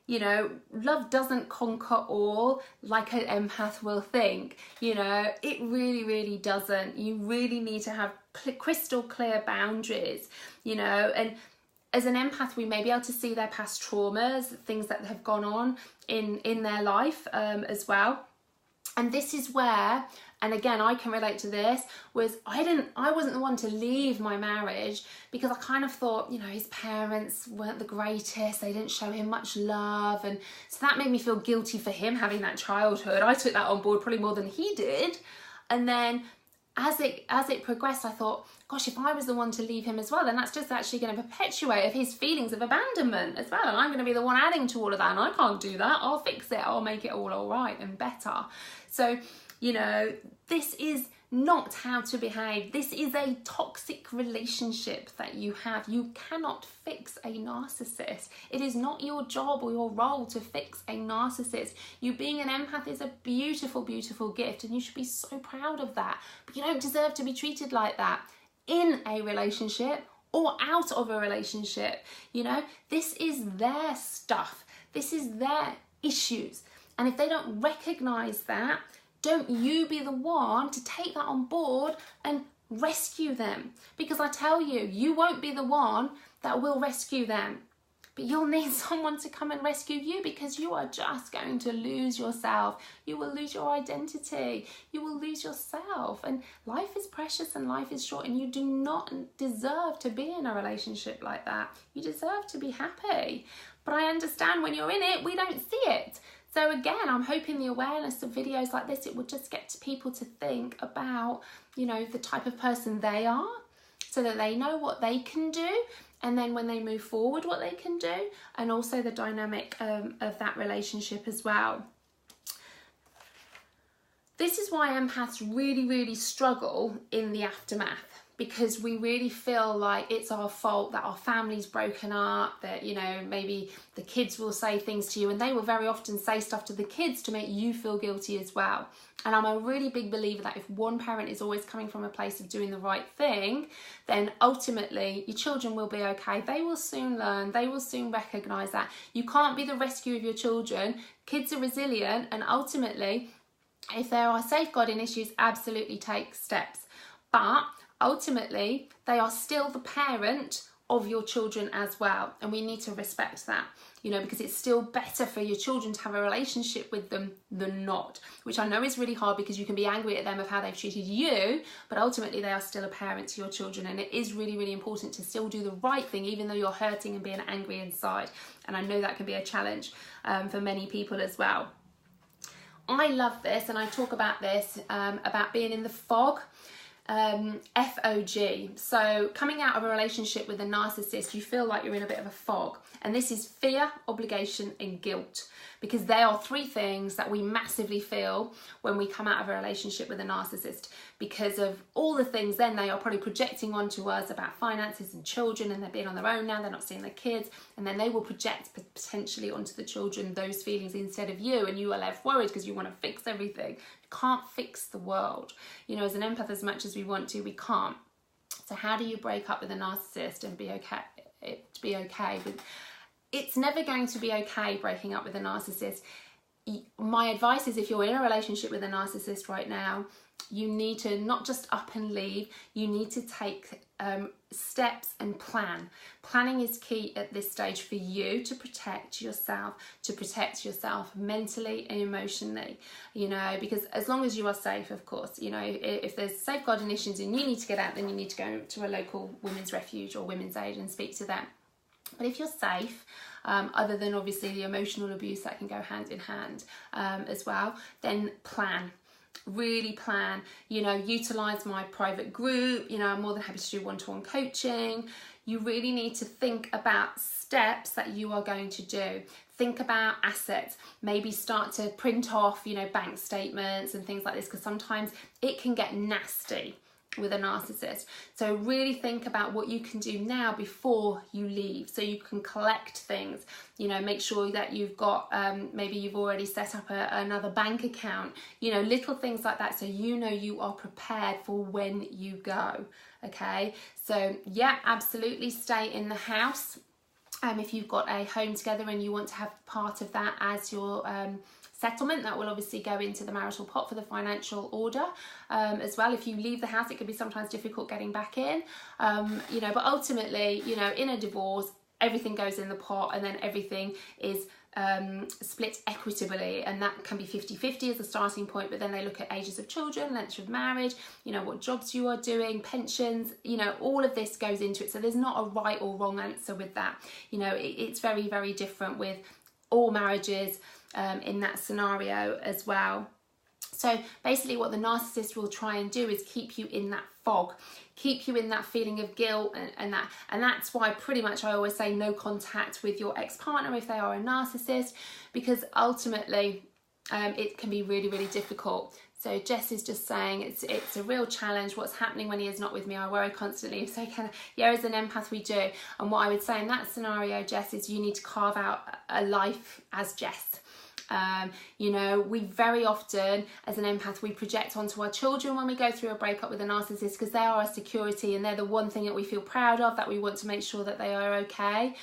You know, love doesn't conquer all like an empath will think. You know, it really doesn't. You really need to have crystal clear boundaries, you know. And as an empath, we may be able to see their past traumas, things that have gone on in their life as well. And this is where, and again, I can relate to this, was I wasn't the one to leave my marriage because I kind of thought, you know, his parents weren't the greatest, they didn't show him much love, and so that made me feel guilty for him having that childhood. I took that on board probably more than he did. And then as it progressed, I thought, gosh, if I was the one to leave him as well, then that's just actually going to perpetuate his feelings of abandonment as well, and I'm going to be the one adding to all of that, and I can't do that. I'll fix it, I'll make it all right and better. So, you know, this is not how to behave. This is a toxic relationship that you have. You cannot fix a narcissist. It is not your job or your role to fix a narcissist. You being an empath is a beautiful gift, and you should be so proud of that. But you don't deserve to be treated like that in a relationship or out of a relationship. You know, this is their stuff. This is their issues. And if they don't recognize that, don't you be the one to take that on board and rescue them. Because I tell you, you won't be the one that will rescue them. But you'll need someone to come and rescue you, because you are just going to lose yourself. You will lose your identity. You will lose yourself. And life is precious and life is short, and you do not deserve to be in a relationship like that. You deserve to be happy. But I understand when you're in it, we don't see it. So again, I'm hoping the awareness of videos like this, it will just get people to think about, you know, the type of person they are, so that they know what they can do. And then when they move forward, what they can do, and also the dynamic of that relationship as well. This is why empaths really, really struggle in the aftermath, because we really feel like it's our fault that our family's broken up, that, you know, maybe the kids will say things to you, and they will very often say stuff to the kids to make you feel guilty as well. And I'm a really big believer that if one parent is always coming from a place of doing the right thing, then ultimately your children will be okay. They will soon learn, they will soon recognise that. You can't be the rescue of your children. Kids are resilient, and ultimately, if there are safeguarding issues, absolutely take steps. But ultimately, they are still the parent of your children as well, and we need to respect that, you know, because it's still better for your children to have a relationship with them than not, which I know is really hard, because you can be angry at them of how they've treated you, but ultimately they are still a parent to your children, and it is really, really important to still do the right thing even though you're hurting and being angry inside. And I know that can be a challenge for many people as well. I love this, and I talk about this about being in the fog. FOG. So coming out of a relationship with a narcissist, you feel like you're in a bit of a fog, and this is fear, obligation and guilt, because they are three things that we massively feel when we come out of a relationship with a narcissist, because of all the things then they are probably projecting onto us about finances and children, and they're being on their own now, they're not seeing their kids, and then they will project potentially onto the children those feelings instead of you, and you are left worried because you want to fix everything. Can't fix the world, you know, as an empath, as much as we want to, we can't. So how do you break up with a narcissist and be okay with, it's never going to be okay breaking up with a narcissist. My advice is, if you're in a relationship with a narcissist right now, you need to not just up and leave, you need to take steps and plan. Planning is key at this stage for you to protect yourself mentally and emotionally, you know, because as long as you are safe, of course, you know, if there's safeguarding issues and you need to get out, then you need to go to a local women's refuge or women's aid and speak to them. But if you're safe, other than obviously the emotional abuse that can go hand in hand as well, then plan. Really plan, you know, utilize my private group, you know, I'm more than happy to do one-to-one coaching. You really need to think about steps that you are going to do. Think about assets, maybe start to print off, you know, bank statements and things like this, because sometimes it can get nasty with a narcissist. So really think about what you can do now before you leave, so you can collect things, you know, make sure that you've got maybe you've already set up another bank account, you know, little things like that, so you know you are prepared for when you go. Okay, so yeah, absolutely stay in the house. If you've got a home together and you want to have part of that as your settlement, that will obviously go into the marital pot for the financial order as well. If you leave the house, it can be sometimes difficult getting back in, you know, but ultimately, you know, in a divorce, everything goes in the pot, and then everything is split equitably, and that can be 50-50 as a starting point, but then they look at ages of children, length of marriage, you know, what jobs you are doing, pensions, you know, all of this goes into it. So there's not a right or wrong answer with that. You know, it's very, very different with all marriages in that scenario as well. So basically what the narcissist will try and do is keep you in that fog, keep you in that feeling of guilt, and that's why pretty much I always say no contact with your ex-partner if they are a narcissist, because ultimately it can be really, really difficult. So Jess is just saying it's a real challenge. What's happening when he is not with me? I worry constantly. So yeah, as an empath we do. And what I would say in that scenario, Jess, is you need to carve out a life as Jess. You know, we very often as an empath we project onto our children when we go through a breakup with a narcissist, because they are our security and they're the one thing that we feel proud of, that we want to make sure that they are okay.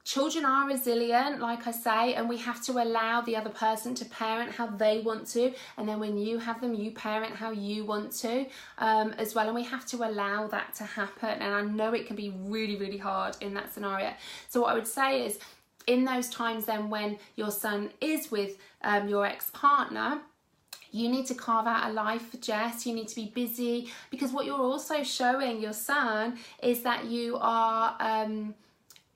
children are resilient, like I say, and we have to allow the other person to parent how they want to, and then when you have them, you parent how you want to as well, and we have to allow that to happen. And I know it can be really, really hard in that scenario. So what I would say is, in those times then when your son is with your ex-partner, you need to carve out a life for Jess. You need to be busy, because what you're also showing your son is that you are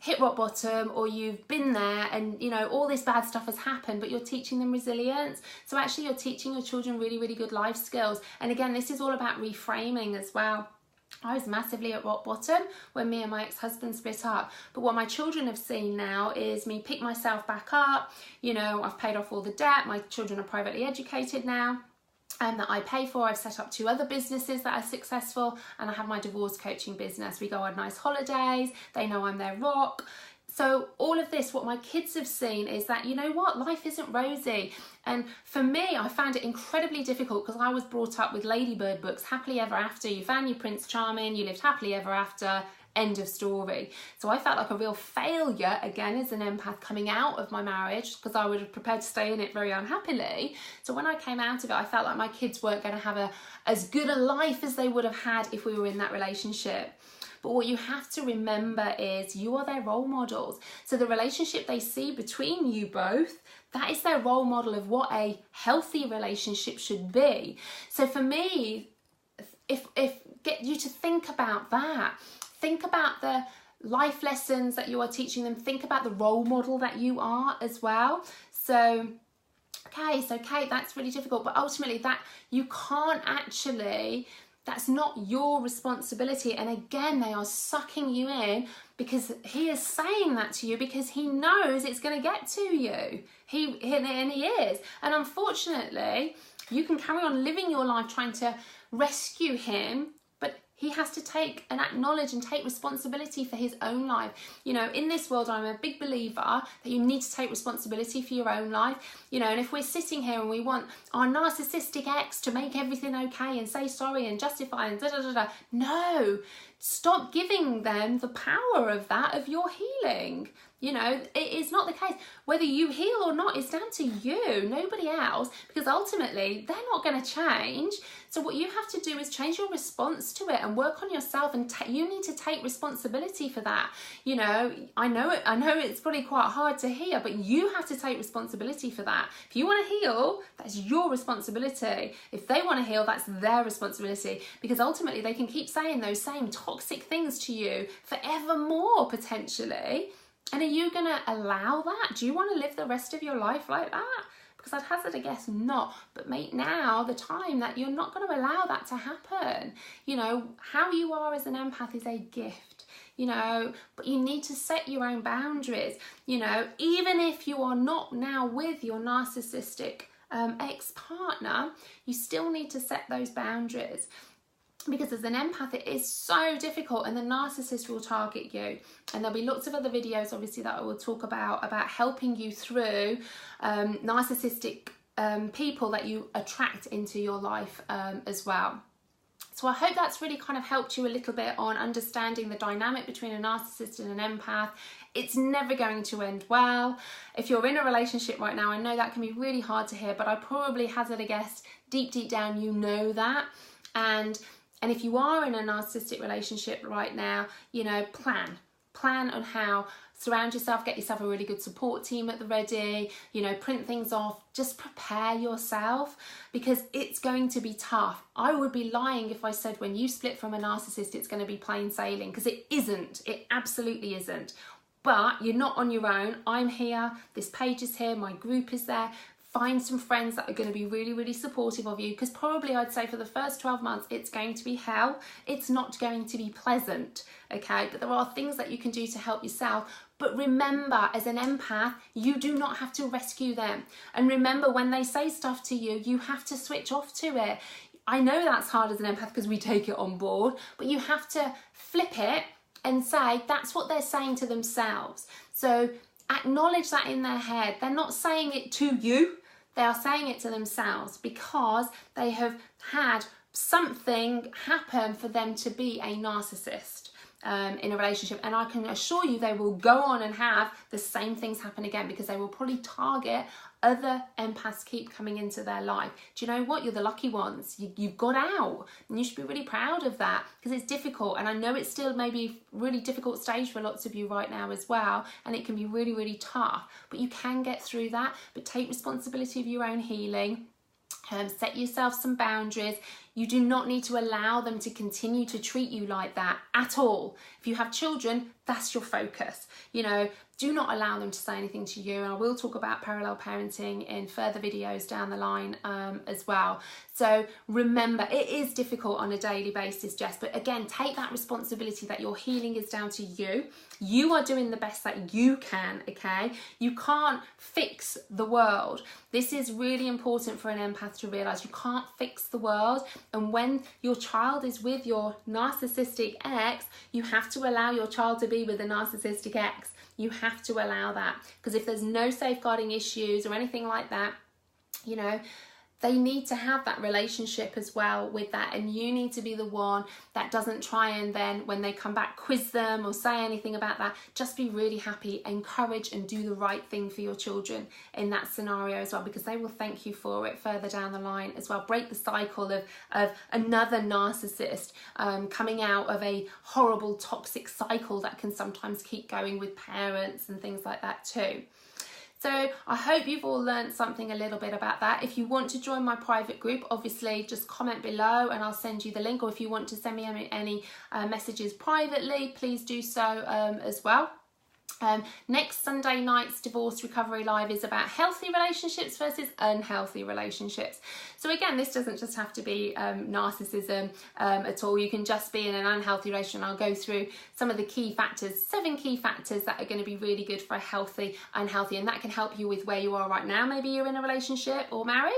hit rock bottom, or you've been there and, you know, all this bad stuff has happened, but you're teaching them resilience. So actually you're teaching your children really, really good life skills. And again, this is all about reframing as well. I was massively at rock bottom when me and my ex-husband split up, but what my children have seen now is me pick myself back up. You know, I've paid off all the debt, my children are privately educated now, and that I pay for. I've set up 2 other businesses that are successful, and I have my divorce coaching business. We go on nice holidays, they know I'm their rock. So all of this, what my kids have seen is that, you know what, life isn't rosy. And for me, I found it incredibly difficult because I was brought up with ladybird books, happily ever after. You found your Prince Charming, you lived happily ever after, end of story. So I felt like a real failure, again, as an empath coming out of my marriage, because I would have prepared to stay in it very unhappily. So when I came out of it, I felt like my kids weren't going to have as good a life as they would have had if we were in that relationship. But what you have to remember is you are their role models. So the relationship they see between you both, that is their role model of what a healthy relationship should be. So for me, if get you to think about that. Think about the life lessons that you are teaching them. Think about the role model that you are as well. So Kate, that's really difficult, but ultimately that you can't actually, that's not your responsibility. And again, they are sucking you in because he is saying that to you because he knows it's going to get to you. He is. And unfortunately, you can carry on living your life trying to rescue him, but he has to take and acknowledge and take responsibility for his own life. You know, in this world, I'm a big believer that you need to take responsibility for your own life. You know, and if we're sitting here and we want our narcissistic ex to make everything okay and say sorry and justify and da-da-da-da, no, stop giving them the power of that, of your healing. You know, it is not the case. Whether you heal or not is down to you, nobody else, because ultimately they're not going to change. So what you have to do is change your response to it and work on yourself, and you need to take responsibility for that. You know, I know it's probably quite hard to hear, but you have to take responsibility for that. If you want to heal, that's your responsibility. If they want to heal, that's their responsibility, because ultimately they can keep saying those same toxic things to you forevermore, potentially. And are you going to allow that? Do you want to live the rest of your life like that? Because I'd hazard a guess not. But make now the time that you're not going to allow that to happen. You know, how you are as an empath is a gift, you know, but you need to set your own boundaries. You know, even if you are not now with your narcissistic ex-partner, you still need to set those boundaries. Because as an empath, it is so difficult, and the narcissist will target you. And there'll be lots of other videos, obviously, that I will talk about helping you through narcissistic people that you attract into your life as well. So I hope that's really kind of helped you a little bit on understanding the dynamic between a narcissist and an empath. It's never going to end well. If you're in a relationship right now, I know that can be really hard to hear, but I probably hazard a guess, deep down, you know that. And if you are in a narcissistic relationship right now, you know, plan on how, surround yourself, get yourself a really good support team at the ready, you know, print things off, just prepare yourself, because it's going to be tough. I would be lying if I said when you split from a narcissist, it's going to be plain sailing, because it isn't. It absolutely isn't. But you're not on your own. I'm here. This page is here. My group is there. Find some friends that are going to be really, really supportive of you, because probably I'd say for the first 12 months, it's going to be hell. It's not going to be pleasant, okay? But there are things that you can do to help yourself. But remember, as an empath, you do not have to rescue them. And remember, when they say stuff to you, you have to switch off to it. I know that's hard as an empath because we take it on board, but you have to flip it and say, that's what they're saying to themselves. So acknowledge that in their head. They're not saying it to you. They are saying it to themselves because they have had something happen for them to be a narcissist. in a relationship, and I can assure you they will go on and have the same things happen again, because they will probably target other empaths keep coming into their life. Do you know what? You're the lucky ones. You've got out, and you should be really proud of that, because it's difficult, and I know it's still maybe a really difficult stage for lots of you right now as well, and it can be really, really tough, but you can get through that. But take responsibility of your own healing. Set yourself some boundaries. You do not need to allow them to continue to treat you like that at all. If you have children, that's your focus. You know, do not allow them to say anything to you. And I will talk about parallel parenting in further videos down the line as well. So remember, it is difficult on a daily basis, Jess, but again, take that responsibility that your healing is down to you. You are doing the best that you can, okay? You can't fix the world. This is really important for an empath to realize. You can't fix the world. And when your child is with your narcissistic ex, you have to allow your child to be with a narcissistic ex. You have to allow that, because if there's no safeguarding issues or anything like that, you know, they need to have that relationship as well with that, and you need to be the one that doesn't try and then when they come back quiz them or say anything about that. Just be really happy, encourage and do the right thing for your children in that scenario as well, because they will thank you for it further down the line as well. Break the cycle of another narcissist coming out of a horrible toxic cycle that can sometimes keep going with parents and things like that too. So I hope you've all learned something a little bit about that. If you want to join my private group, obviously just comment below and I'll send you the link. Or if you want to send me any messages privately, please do so as well. Next Sunday night's Divorce Recovery Live is about healthy relationships versus unhealthy relationships. So again, this doesn't just have to be narcissism at all. You can just be in an unhealthy relationship. I'll go through some of the key factors, 7 key factors that are going to be really good for a healthy, unhealthy, and that can help you with where you are right now. Maybe you're in a relationship or marriage,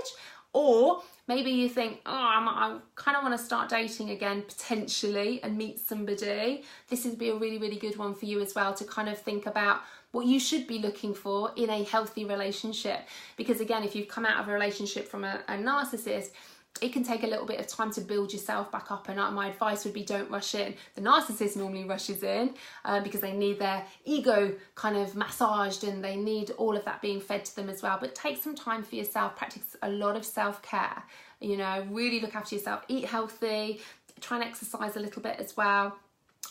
or maybe you think, oh, I kind of want to start dating again, potentially, and meet somebody. This would be a really, really good one for you as well, to kind of think about what you should be looking for in a healthy relationship. Because again, if you've come out of a relationship from a narcissist, it can take a little bit of time to build yourself back up, and my advice would be don't rush in. The narcissist normally rushes in because they need their ego kind of massaged and they need all of that being fed to them as well. But take some time for yourself, practice a lot of self-care, you know, really look after yourself, eat healthy, try and exercise a little bit as well.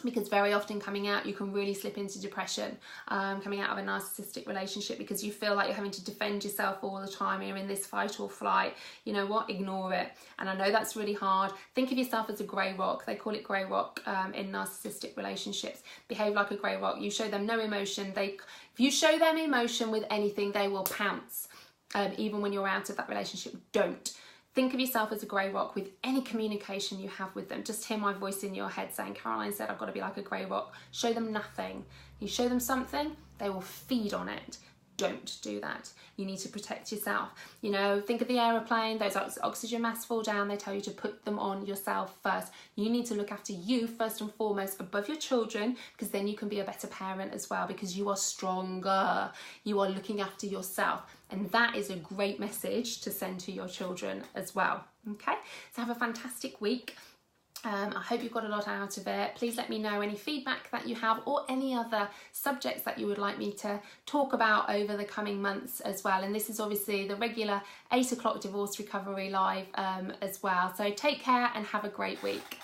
Because very often coming out, you can really slip into depression coming out of a narcissistic relationship, because you feel like you're having to defend yourself all the time. You're in this fight or flight. You know what? Ignore it. And I know that's really hard. Think of yourself as a grey rock. They call it grey rock in narcissistic relationships. Behave like a grey rock. You show them no emotion. If you show them emotion with anything, they will pounce. Even when you're out of that relationship, don't. Think of yourself as a grey rock with any communication you have with them. Just hear my voice in your head saying, Caroline said I've got to be like a grey rock. Show them nothing. You show them something, they will feed on it. Don't do that. You need to protect yourself. You know, think of the aeroplane, those oxygen masks fall down, they tell you to put them on yourself first. You need to look after you first and foremost above your children, because then you can be a better parent as well, because you are stronger. You are looking after yourself. And that is a great message to send to your children as well. Okay, so have a fantastic week. I hope you've got a lot out of it. Please let me know any feedback that you have, or any other subjects that you would like me to talk about over the coming months as well. And this is obviously the regular 8 o'clock Divorce Recovery Live as well. So take care and have a great week.